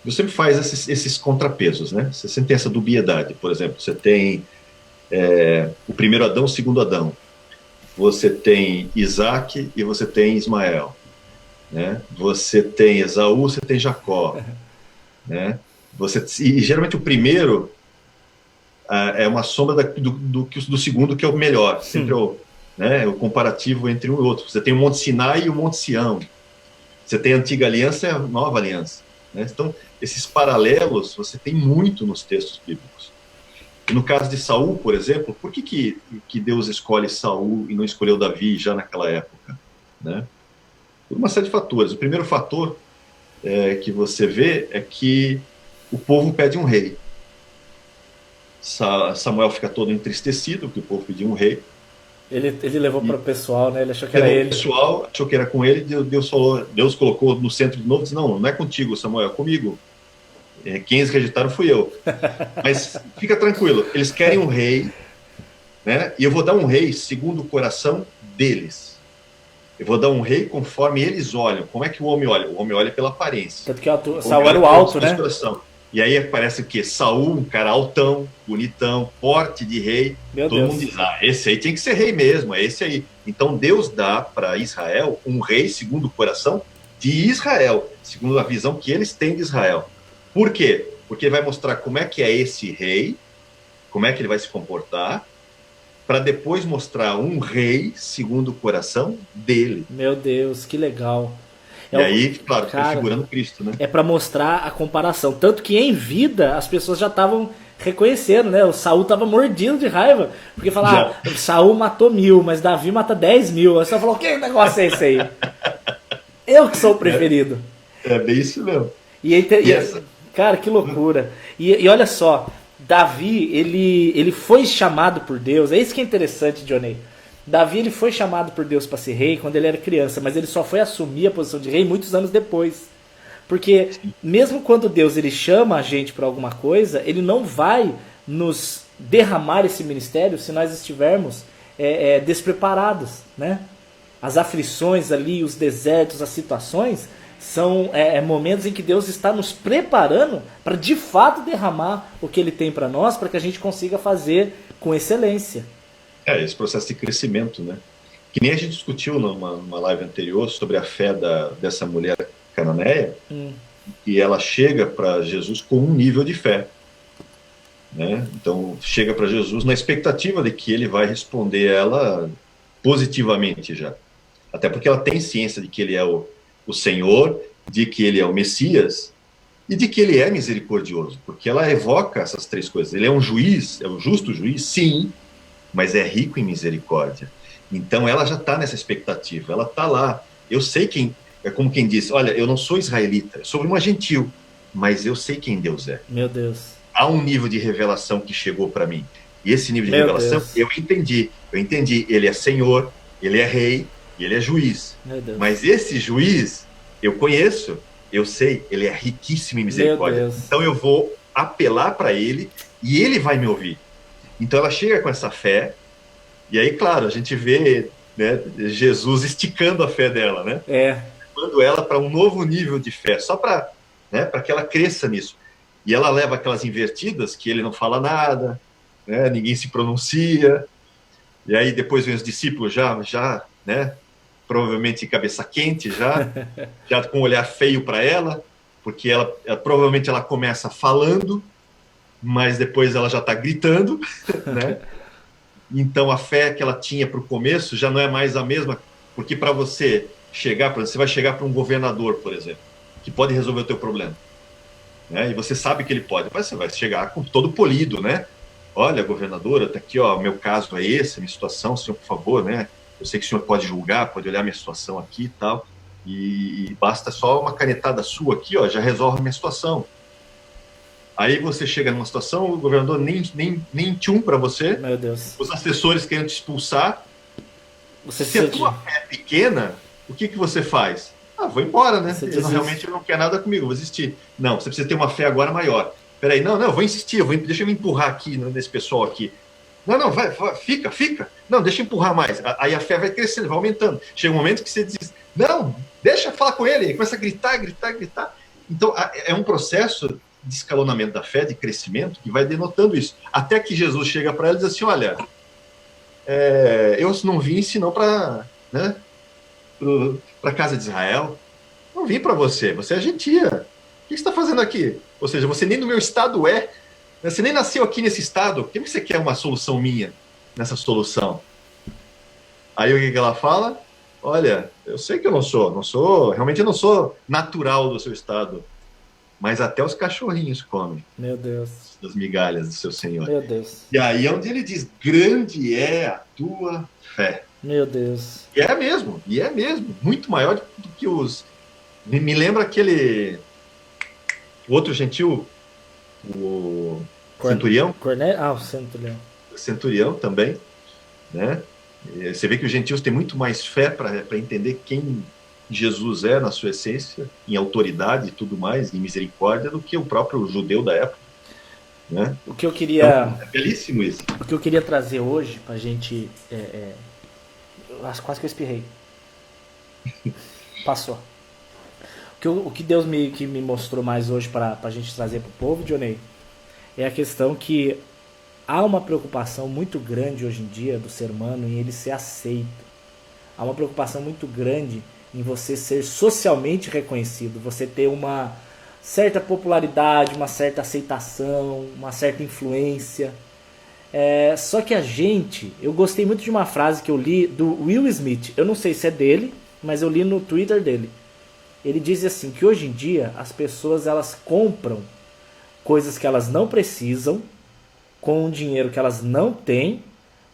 Deus sempre faz esses contrapesos, né? Você sempre tem essa dubiedade. Por exemplo, você tem o primeiro Adão, o segundo Adão. Você tem Isaac e você tem Ismael. Né? Você tem Esaú, você tem Jacó. Né? E geralmente o primeiro é uma sombra do segundo, que é o melhor. Sempre é o comparativo entre um e outro. Você tem o Monte Sinai e o Monte Sião. Você tem a antiga aliança e a nova aliança. Né? Então, esses paralelos você tem muito nos textos bíblicos. E no caso de Saul, por exemplo, por que Deus escolhe Saul e não escolheu Davi já naquela época? Né? Por uma série de fatores. O primeiro fator que você vê é que o povo pede um rei. Samuel fica todo entristecido porque o povo pediu um rei. Ele levou para o pessoal, né? Ele achou que era ele. O pessoal achou que era com ele. Deus colocou no centro de novo e disse, não é contigo, Samuel, é comigo. Quem eles rejeitaram fui eu. Mas fica tranquilo, eles querem um rei, né? E eu vou dar um rei segundo o coração deles. Eu vou dar um rei conforme eles olham. Como é que o homem olha? O homem olha pela aparência. Tanto que Saul era o alto, né? E aí aparece o quê? Saul, um cara altão, bonitão, porte de rei. Todo mundo diz, esse aí tem que ser rei mesmo, é esse aí. Então Deus dá para Israel um rei segundo o coração de Israel, segundo a visão que eles têm de Israel. Por quê? Porque ele vai mostrar como é que é esse rei, como é que ele vai se comportar, para depois mostrar um rei segundo o coração dele. Meu Deus, que legal. E aí, claro, prefigurando Cristo, né? É para mostrar a comparação. Tanto que em vida as pessoas já estavam reconhecendo, né? O Saul estava mordido de raiva. Porque falava, Saul matou 1000, mas Davi mata 10.000. Aí você falou, que negócio é esse aí? Eu que sou o preferido. É bem isso mesmo. Cara, que loucura. E olha só, Davi, ele foi chamado por Deus. É isso que é interessante, Johnny. Davi ele foi chamado por Deus para ser rei quando ele era criança, mas ele só foi assumir a posição de rei muitos anos depois. Porque mesmo quando Deus ele chama a gente para alguma coisa, ele não vai nos derramar esse ministério se nós estivermos despreparados, né? As aflições ali, os desertos, as situações são momentos em que Deus está nos preparando para de fato derramar o que Ele tem para nós, para que a gente consiga fazer com excelência. Esse processo de crescimento, né? Que nem a gente discutiu numa live anterior sobre a fé dessa mulher cananeia, e ela chega para Jesus com um nível de fé. Né? Então, chega para Jesus na expectativa de que ele vai responder ela positivamente já. Até porque ela tem ciência de que ele é o Senhor, de que ele é o Messias e de que ele é misericordioso, porque ela evoca essas três coisas. Ele é um juiz, é um justo juiz, sim, mas é rico em misericórdia. Então ela já está nessa expectativa, ela está lá. Eu sei é como quem diz, olha, eu não sou israelita, eu sou uma gentil, mas eu sei quem Deus é. Meu Deus. Há um nível de revelação que chegou para mim. E esse nível de Meu revelação, Deus. eu entendi. Ele é Senhor, ele é Rei e ele é Juiz. Mas esse Juiz, eu conheço, eu sei, ele é riquíssimo em misericórdia. Então eu vou apelar para ele e ele vai me ouvir. Então ela chega com essa fé, e aí, claro, a gente vê, né, Jesus esticando a fé dela, né? Levando ela para um novo nível de fé, só para, né, para que ela cresça nisso. E ela leva aquelas invertidas, que ele não fala nada, né, ninguém se pronuncia, e aí depois vem os discípulos já, né, provavelmente cabeça quente, já com um olhar feio para ela, porque provavelmente ela começa falando, mas depois ela já está gritando, né? Então a fé que ela tinha para o começo já não é mais a mesma, porque para você chegar, você vai chegar para um governador, por exemplo, que pode resolver o teu problema, né? E você sabe que ele pode, mas você vai chegar com todo polido, né? Olha, governadora, tá aqui, ó, meu caso é esse, minha situação, senhor, por favor, né? Eu sei que o senhor pode julgar, pode olhar minha situação aqui e tal, e basta só uma canetada sua aqui, ó, já resolve a minha situação. Aí você chega numa situação, o governador nem tchum para você, meu Deus, os assessores querem te expulsar. Se a tua fé é pequena, o que você faz? Vou embora, né? Ele realmente não quer nada comigo, vou desistir. Não, você precisa ter uma fé agora maior. Peraí, não, eu vou insistir, deixa eu me empurrar aqui, nesse pessoal aqui. Não, vai, fica. Não, deixa eu empurrar mais. Aí a fé vai crescendo, vai aumentando. Chega um momento que você diz, não, deixa eu falar com ele. Aí começa a gritar. Então, é um processo de escalonamento da fé, de crescimento, que vai denotando isso. Até que Jesus chega para ela e diz assim, olha, eu não vim senão para, né, para a casa de Israel. Não vim para você é gentia. O que você está fazendo aqui? Ou seja, você nem no meu estado é. Você nem nasceu aqui nesse estado. Por que você quer uma solução minha nessa solução? Aí o que ela fala? Olha, eu sei que eu realmente eu não sou natural do seu estado. Mas até os cachorrinhos comem. Meu Deus. Das migalhas do seu Senhor. Meu Deus. E aí é onde ele diz, grande é a tua fé. Meu Deus. E é mesmo. Muito maior do que os... Me lembra aquele... O outro gentil, o centurião. O centurião. O centurião também, né? Você vê que os gentios têm muito mais fé para entender quem Jesus é na sua essência, em autoridade e tudo mais, em misericórdia, do que o próprio judeu da época, né? O que eu queria... Então, é belíssimo isso. O que eu queria trazer hoje pra gente... Quase que eu espirrei. Passou. O que Deus me mostrou mais hoje pra gente trazer pro povo, Johnny, é a questão que há uma preocupação muito grande hoje em dia do ser humano em ele ser aceito. Há uma preocupação muito grande em você ser socialmente reconhecido, você ter uma certa popularidade, uma certa aceitação, uma certa influência. Só que eu gostei muito de uma frase que eu li do Will Smith, eu não sei se é dele, mas eu li no Twitter dele. Ele diz assim, que hoje em dia as pessoas elas compram coisas que elas não precisam, com um dinheiro que elas não têm,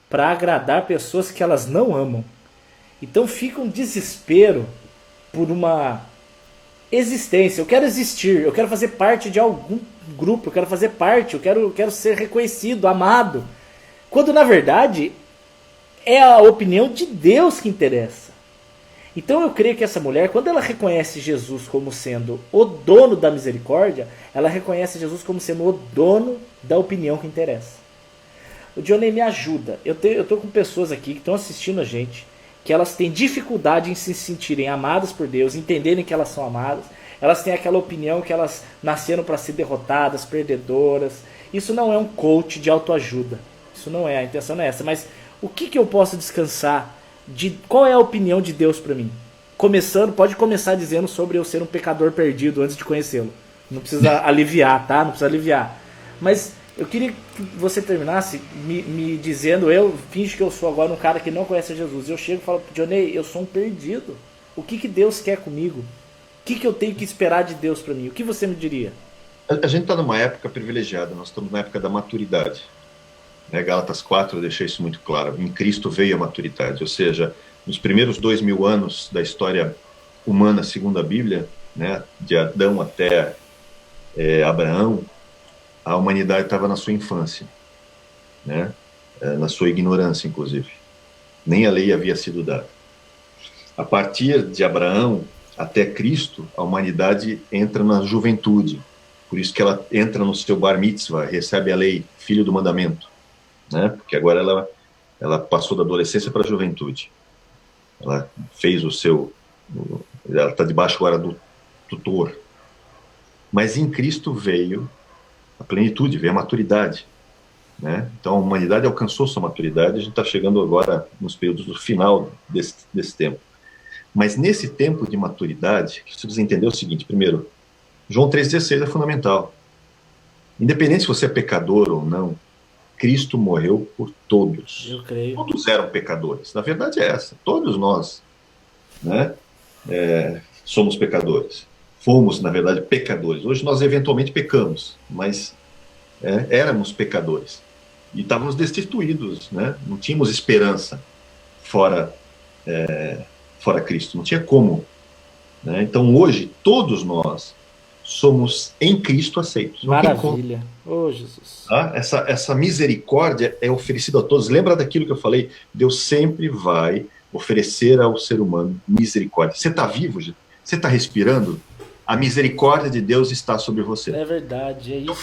para agradar pessoas que elas não amam. Então fica um desespero por uma existência. Eu quero existir, eu quero fazer parte de algum grupo, eu quero fazer parte, eu quero ser reconhecido, amado. Quando na verdade é a opinião de Deus que interessa. Então eu creio que essa mulher, quando ela reconhece Jesus como sendo o dono da misericórdia, ela reconhece Jesus como sendo o dono da opinião que interessa. O Johnny me ajuda. Eu tô com pessoas aqui que estão assistindo a gente, que elas têm dificuldade em se sentirem amadas por Deus, entenderem que elas são amadas. Elas têm aquela opinião que elas nasceram para ser derrotadas, perdedoras. Isso não é um coach de autoajuda. Isso não é, a intenção não é essa. Mas o que eu posso descansar? Qual é a opinião de Deus para mim? Pode começar dizendo sobre eu ser um pecador perdido antes de conhecê-lo. Não precisa aliviar, tá? Não precisa aliviar. Mas eu queria que você terminasse me dizendo, eu finge que eu sou agora um cara que não conhece Jesus. Eu chego e falo, Johnny, eu sou um perdido. O que Deus quer comigo? O que eu tenho que esperar de Deus para mim? O que você me diria? A gente está numa época privilegiada, nós estamos na época da maturidade. Gálatas 4 eu deixei isso muito claro. Em Cristo veio a maturidade, ou seja, nos primeiros 2000 anos da história humana segundo a Bíblia, né, de Adão até Abraão, a humanidade estava na sua infância. né? Na sua ignorância, inclusive. Nem a lei havia sido dada. A partir de Abraão até Cristo, a humanidade entra na juventude. Por isso que ela entra no seu bar mitzvah, recebe a lei, filho do mandamento, né? Porque agora ela passou da adolescência para a juventude. Ela fez ela está debaixo agora do tutor. Mas em Cristo veio a plenitude, veio a maturidade, né? Então a humanidade alcançou sua maturidade, a gente está chegando agora nos períodos do final desse tempo. Mas nesse tempo de maturidade, você precisa entender o seguinte: primeiro, João 3,16 é fundamental. Independente se você é pecador ou não, Cristo morreu por todos. Eu creio. Todos eram pecadores. Na verdade é essa. Todos nós, né, somos pecadores. Fomos, na verdade, pecadores. Hoje nós eventualmente pecamos, mas éramos pecadores. E estávamos destituídos, né? Não tínhamos esperança fora Cristo. Não tinha como, né? Então hoje todos nós somos em Cristo aceitos. Maravilha. Oh, Jesus. Tá? Essa misericórdia é oferecida a todos. Lembra daquilo que eu falei? Deus sempre vai oferecer ao ser humano misericórdia. Você está vivo, gente? Você está respirando? A misericórdia de Deus está sobre você. É verdade, é isso.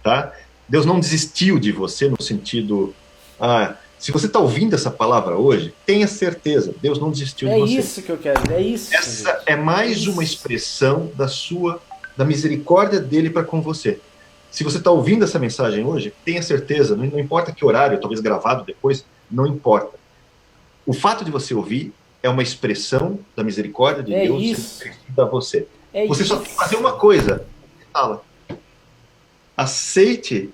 Tá? Deus não desistiu de você no sentido... se você está ouvindo essa palavra hoje, tenha certeza, Deus não desistiu de você. É isso que eu quero, é isso. Essa gente. É mais uma expressão da misericórdia dele para com você. Se você está ouvindo essa mensagem hoje, tenha certeza, não importa que horário, talvez gravado depois, não importa. O fato de você ouvir é uma expressão da misericórdia de Deus a você. Você só tem que fazer uma coisa. Fala. Aceite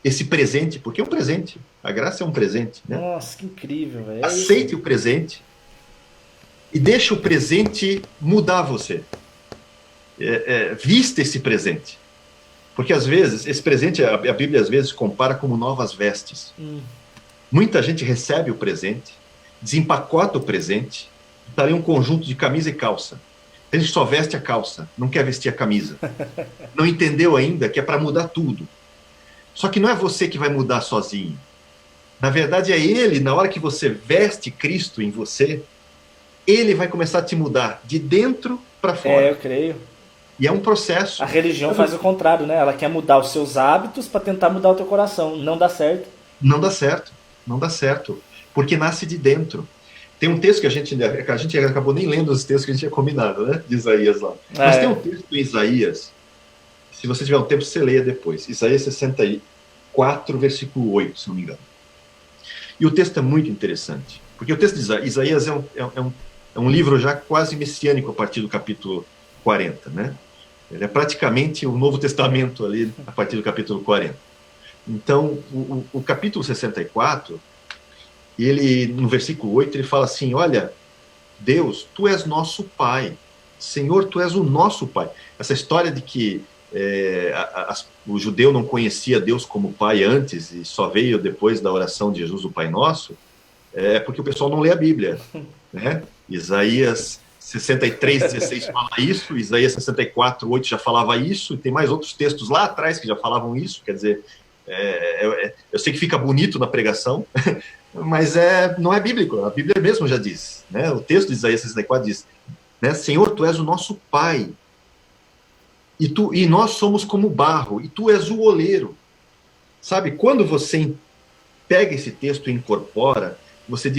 esse presente, porque é um presente. A graça é um presente, né? Nossa, que incrível, velho. Aceite o presente e deixe o presente mudar você. Vista esse presente. Porque às vezes, esse presente, a Bíblia às vezes compara como novas vestes. Muita gente recebe o presente, desempacota o presente, está ali um conjunto de camisa e calça. A gente só veste a calça, não quer vestir a camisa. Não entendeu ainda que é para mudar tudo. Só que não é você que vai mudar sozinho. Na verdade é Ele, na hora que você veste Cristo em você, Ele vai começar a te mudar de dentro para fora. Eu creio. E é um processo. A religião faz o contrário, né? Ela quer mudar os seus hábitos para tentar mudar o teu coração. Não dá certo. Não dá certo. Não dá certo. Porque nasce de dentro. Tem um texto que a gente acabou nem lendo os textos que a gente tinha combinado, né? De Isaías lá. Mas tem um texto em Isaías, se você tiver um tempo, você leia depois. Isaías 64, versículo 8, se não me engano. E o texto é muito interessante. Porque o texto de Isaías é um livro já quase messiânico a partir do capítulo 40, né? Ele é praticamente o Novo Testamento ali, a partir do capítulo 40. Então, o capítulo 64, ele, no versículo 8, ele fala assim: olha, Deus, tu és nosso Pai. Senhor, tu és o nosso Pai. Essa história de que o judeu não conhecia Deus como Pai antes e só veio depois da oração de Jesus, o Pai Nosso, é porque o pessoal não lê a Bíblia, né? Isaías 63:16 fala isso, Isaías 64:8 já falava isso, e tem mais outros textos lá atrás que já falavam isso. Quer dizer, eu sei que fica bonito na pregação, mas não é bíblico. A Bíblia mesmo já diz, né? O texto de Isaías 64 diz, né? Senhor, tu és o nosso Pai, e nós somos como barro, e tu és o oleiro. Sabe, quando você pega esse texto e incorpora, você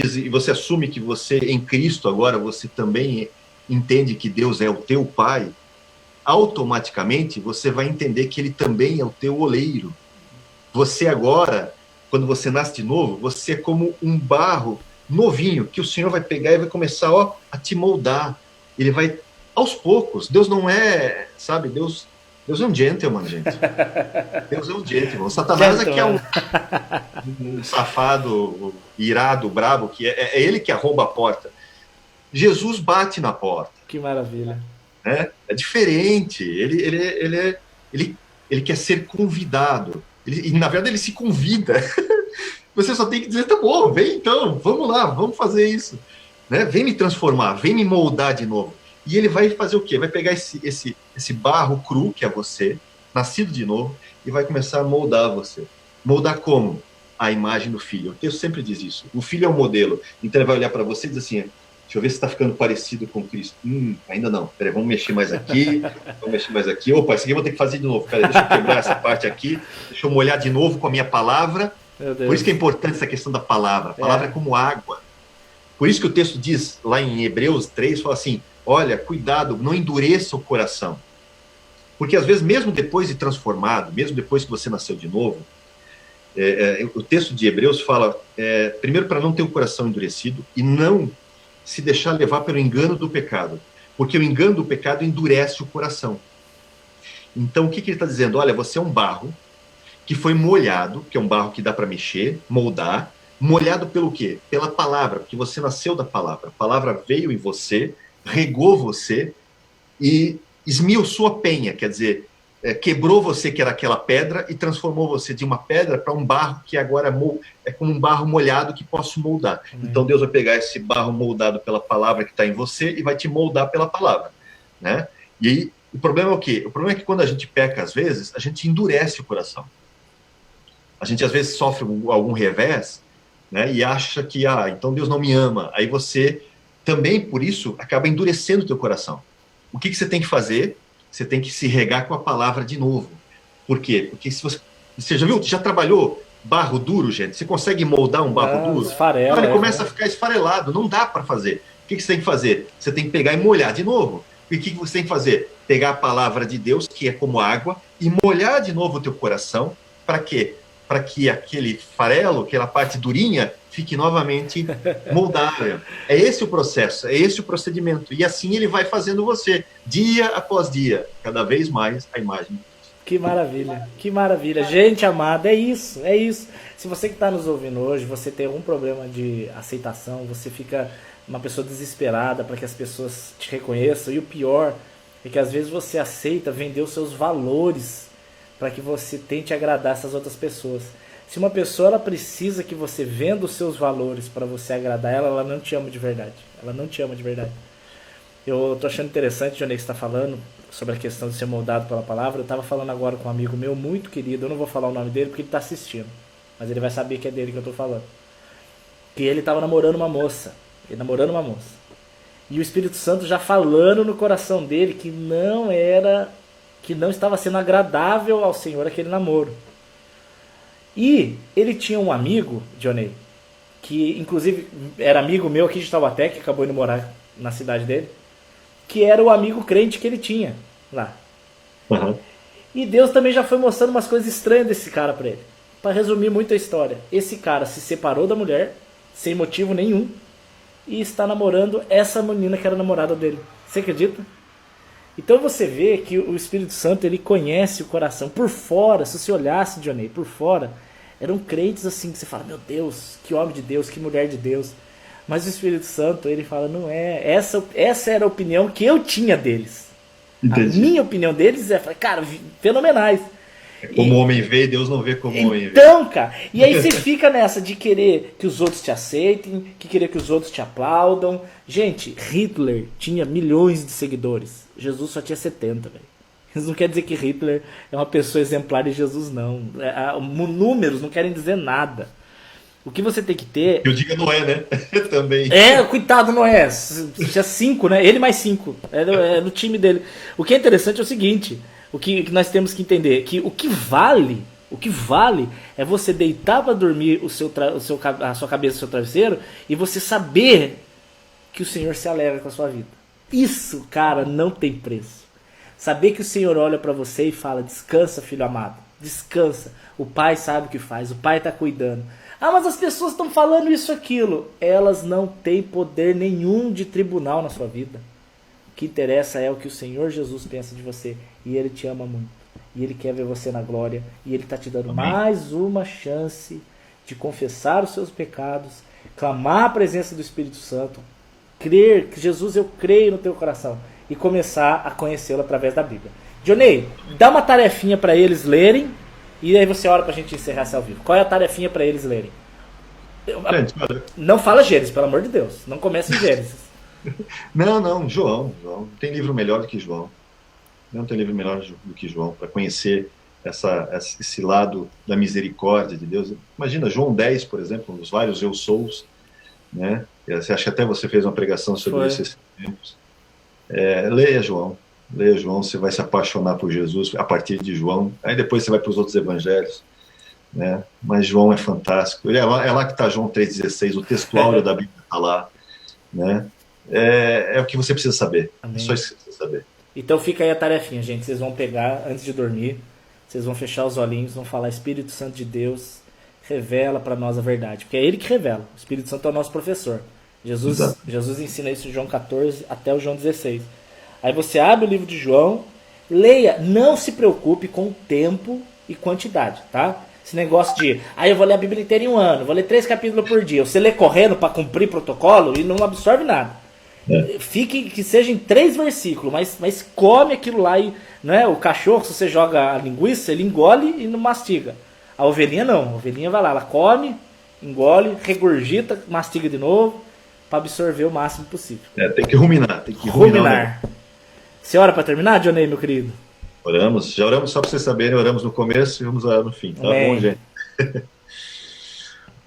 assume que você, em Cristo agora, você também entende que Deus é o teu Pai, automaticamente você vai entender que Ele também é o teu oleiro. Você agora, quando você nasce de novo, você é como um barro novinho, que o Senhor vai pegar e vai começar a te moldar. Ele vai, aos poucos. Deus não é, sabe, Deus é um gentleman, gente. Deus é um gentleman. O Satanás é que é um safado, irado, brabo, que é ele que arromba a porta. Jesus bate na porta. Que maravilha. É diferente. Ele quer ser convidado. E na verdade ele se convida. Você só tem que dizer, tá bom, vem então, vamos lá, vamos fazer isso. Né? Vem me transformar, vem me moldar de novo. E ele vai fazer o quê? Vai pegar esse barro cru, que é você, nascido de novo, e vai começar a moldar você. Moldar como? à imagem do filho. O texto sempre diz isso. O filho é o modelo. Então ele vai olhar para você e dizer assim, deixa eu ver se está ficando parecido com Cristo. Ainda não. Peraí, vamos mexer mais aqui. Opa, isso aqui eu vou ter que fazer de novo. Peraí, deixa eu quebrar essa parte aqui. Deixa eu molhar de novo com a minha palavra. Por isso que é importante essa questão da palavra. A palavra é como água. Por isso que o texto diz, lá em Hebreus 3, fala assim, olha, cuidado, não endureça o coração. Porque às vezes, mesmo depois de transformado, mesmo depois que você nasceu de novo, o texto de Hebreus fala, primeiro, para não ter o coração endurecido e não se deixar levar pelo engano do pecado. Porque o engano do pecado endurece o coração. Então, o que ele está dizendo? Olha, você é um barro que foi molhado, que é um barro que dá para mexer, moldar, molhado pelo quê? Pela palavra, porque você nasceu da palavra. A palavra veio em você, regou você e esmiuçou a penha, quer dizer, quebrou você que era aquela pedra e transformou você de uma pedra para um barro que agora é como um barro molhado que posso moldar. Então Deus vai pegar esse barro moldado pela palavra que está em você e vai te moldar pela palavra, né? E aí, o problema é o quê? O problema é que quando a gente peca, às vezes, a gente endurece o coração. A gente, às vezes, sofre algum revés, né? E acha que, então Deus não me ama. Aí você, também, por isso, acaba endurecendo o teu coração. O que você tem que fazer? Você tem que se regar com a palavra de novo. Por quê? Porque se você já viu, já trabalhou barro duro, gente? Você consegue moldar um barro duro? Esfarela, ele começa a ficar esfarelado, não dá para fazer. O que você tem que fazer? Você tem que pegar e molhar de novo. E o que você tem que fazer? Pegar a palavra de Deus, que é como água, e molhar de novo o teu coração. Para quê? Para que aquele farelo, aquela parte durinha, fique novamente moldável. É esse o processo, é esse o procedimento. E assim ele vai fazendo você, dia após dia, cada vez mais a imagem de Deus. Que maravilha, que maravilha. Gente amada, é isso, é isso. Se você que está nos ouvindo hoje, você tem algum problema de aceitação, você fica uma pessoa desesperada para que as pessoas te reconheçam, e o pior é que às vezes você aceita vender os seus valores para que você tente agradar essas outras pessoas. Se uma pessoa ela precisa que você venda os seus valores para você agradar ela, ela não te ama de verdade. Ela não te ama de verdade. Eu tô achando interessante, Johnny, que você está falando sobre a questão de ser moldado pela palavra. Eu estava falando agora com um amigo meu muito querido, eu não vou falar o nome dele porque ele está assistindo, mas ele vai saber que é dele que eu estou falando. Que ele estava namorando uma moça. E o Espírito Santo já falando no coração dele que não estava sendo agradável ao Senhor aquele namoro. E ele tinha um amigo, Johnny, que inclusive era amigo meu aqui de Taubaté, que acabou indo morar na cidade dele, que era o amigo crente que ele tinha lá. Uhum. E Deus também já foi mostrando umas coisas estranhas desse cara pra ele. Para resumir muito a história, esse cara se separou da mulher, sem motivo nenhum, e está namorando essa menina que era namorada dele. Você acredita? Então você vê que o Espírito Santo, ele conhece o coração por fora. Se você olhasse, Johnny, por fora, eram crentes assim que você fala, meu Deus, que homem de Deus, que mulher de Deus. Mas o Espírito Santo, ele fala, não é. Essa era a opinião que eu tinha deles. Entendi. A minha opinião deles é, cara, fenomenais. Como o homem vê, Deus não vê como o homem vê. Então, cara, e aí você fica nessa de querer que os outros te aceitem, que querer que os outros te aplaudam. Gente, Hitler tinha milhões de seguidores. Jesus só tinha 70, velho. Isso não quer dizer que Hitler é uma pessoa exemplar de Jesus, não. Números não querem dizer nada. O que você tem que ter... Eu digo Noé, né? Também. Coitado Noé. Tinha 5, né? Ele mais 5. É no time dele. O que é interessante é o seguinte... O que nós temos que entender? Que o que vale é você deitar para dormir a sua cabeça no seu travesseiro e você saber que o Senhor se alegra com a sua vida. Isso, cara, não tem preço. Saber que o Senhor olha para você e fala, descansa, filho amado, descansa. O Pai sabe o que faz, o Pai está cuidando. Ah, mas as pessoas estão falando isso, aquilo. Elas não têm poder nenhum de tribunal na sua vida. O que interessa é o que o Senhor Jesus pensa de você. E Ele te ama muito. E Ele quer ver você na glória. E Ele está te dando mais uma chance de confessar os seus pecados, clamar a presença do Espírito Santo, crer que Jesus, eu creio no teu coração, e começar a conhecê-lo através da Bíblia. Johnny, dá uma tarefinha para eles lerem, e aí você ora para a gente encerrar esse ao vivo. Qual é a tarefinha para eles lerem? Não fala Gênesis, pelo amor de Deus. Não comece em Gênesis. Não, João. Não tem livro melhor do que João. Não tem livro melhor do que João para conhecer esse lado da misericórdia de Deus. Imagina João 10, por exemplo, os vários eu sous, né? Acho que até você fez uma pregação sobre esses tempos. Leia João, você vai se apaixonar por Jesus a partir de João, aí depois você vai para os outros evangelhos, né? Mas João é fantástico, é lá que está João 3,16, o texto áureo da Bíblia está lá, né? É o que você precisa saber. Amém. É só isso que você precisa saber. Então fica aí a tarefinha, gente, vocês vão pegar antes de dormir, vocês vão fechar os olhinhos, vão falar: Espírito Santo de Deus, revela para nós a verdade, porque é Ele que revela. O Espírito Santo é o nosso professor. Jesus ensina isso em João 14 até o João 16. Aí você abre o livro de João, leia, não se preocupe com tempo e quantidade, tá? Esse negócio de, eu vou ler a Bíblia inteira em um ano, vou ler 3 capítulos por dia. Você lê correndo para cumprir protocolo e não absorve nada. Fique que seja em 3 versículos, mas come aquilo lá. E, né, o cachorro, se você joga a linguiça, ele engole e não mastiga. A ovelhinha não, a ovelhinha vai lá, ela come, engole, regurgita, mastiga de novo, para absorver o máximo possível. Tem que ruminar. Ruminar. Você ora para terminar, Dionei, meu querido? Já oramos, só para vocês saberem, oramos no começo e vamos orar no fim, tá bom, gente?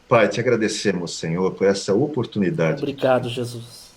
Pai, te agradecemos, Senhor, por essa oportunidade. Obrigado, Jesus.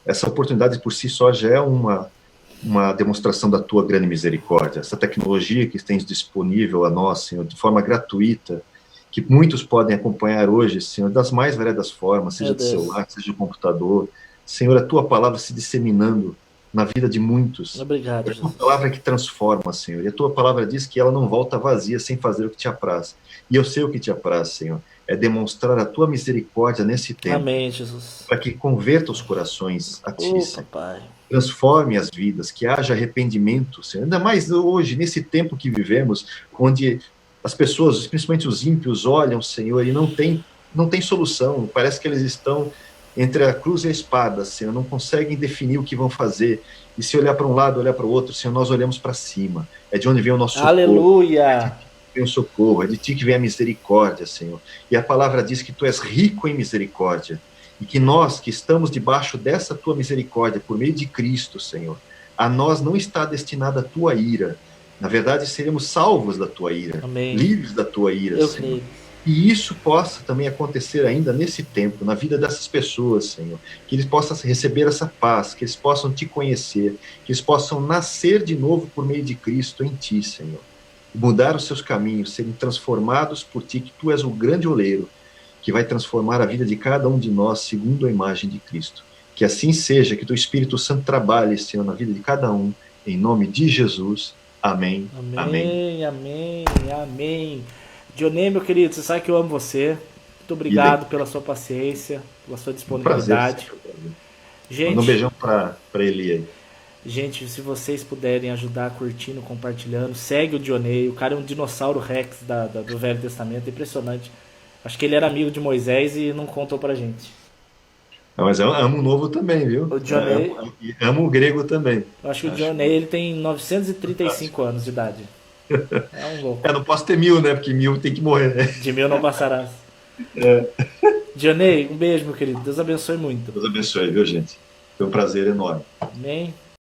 Essa oportunidade por si só já é uma demonstração da tua grande misericórdia. Essa tecnologia que tens disponível a nós, Senhor, de forma gratuita, que muitos podem acompanhar hoje, Senhor, das mais variadas formas, seja de celular, seja de computador. Senhor, a tua palavra se disseminando na vida de muitos. Obrigado, é a tua palavra que transforma, Senhor. E a tua palavra diz que ela não volta vazia sem fazer o que te apraz. E eu sei o que te apraz, Senhor. É demonstrar a tua misericórdia nesse tempo. Amém, Jesus. Para que converta os corações a ti, Senhor. Pai. Transforme as vidas, que haja arrependimento, Senhor. Ainda mais hoje, nesse tempo que vivemos, onde as pessoas, principalmente os ímpios, olham, Senhor, e não tem solução. Parece que eles estão entre a cruz e a espada, Senhor, não conseguem definir o que vão fazer. E se olhar para um lado, olhar para o outro, Senhor, nós olhamos para cima. É de onde vem o nosso socorro. Aleluia! Vem o socorro, é de ti que vem a misericórdia, Senhor. E a palavra diz que tu és rico em misericórdia. E que nós, que estamos debaixo dessa tua misericórdia, por meio de Cristo, Senhor, a nós não está destinada a tua ira. Na verdade, seremos salvos da tua ira. Amém. Livres da tua ira, Eu Senhor. creio. E isso possa também acontecer ainda nesse tempo, na vida dessas pessoas, Senhor. Que eles possam receber essa paz, que eles possam te conhecer, que eles possam nascer de novo por meio de Cristo em ti, Senhor. Mudar os seus caminhos, serem transformados por ti, que tu és o grande oleiro, que vai transformar a vida de cada um de nós segundo a imagem de Cristo. Que assim seja, que teu Espírito Santo trabalhe, Senhor, na vida de cada um, em nome de Jesus. Amém. Amém, amém, amém. Dionei, meu querido, você sabe que eu amo você. Muito obrigado pela sua paciência, pela sua disponibilidade. Prazer. Gente, manda um beijão para Eli aí. Gente, se vocês puderem ajudar curtindo, compartilhando, segue o Dionei. O cara é um dinossauro Rex do Velho Testamento, impressionante. Acho que ele era amigo de Moisés e não contou pra gente. Mas eu amo o novo também, viu? O Dionei... amo o grego também. Eu acho que o Dionei ele tem 935 anos de idade. É um louco. Não posso ter 1000, né? Porque 1000 tem que morrer, né? De 1000 não passarás. Dionei, um beijo, meu querido. Deus abençoe muito. Deus abençoe, viu, gente? Foi um prazer enorme. Amém.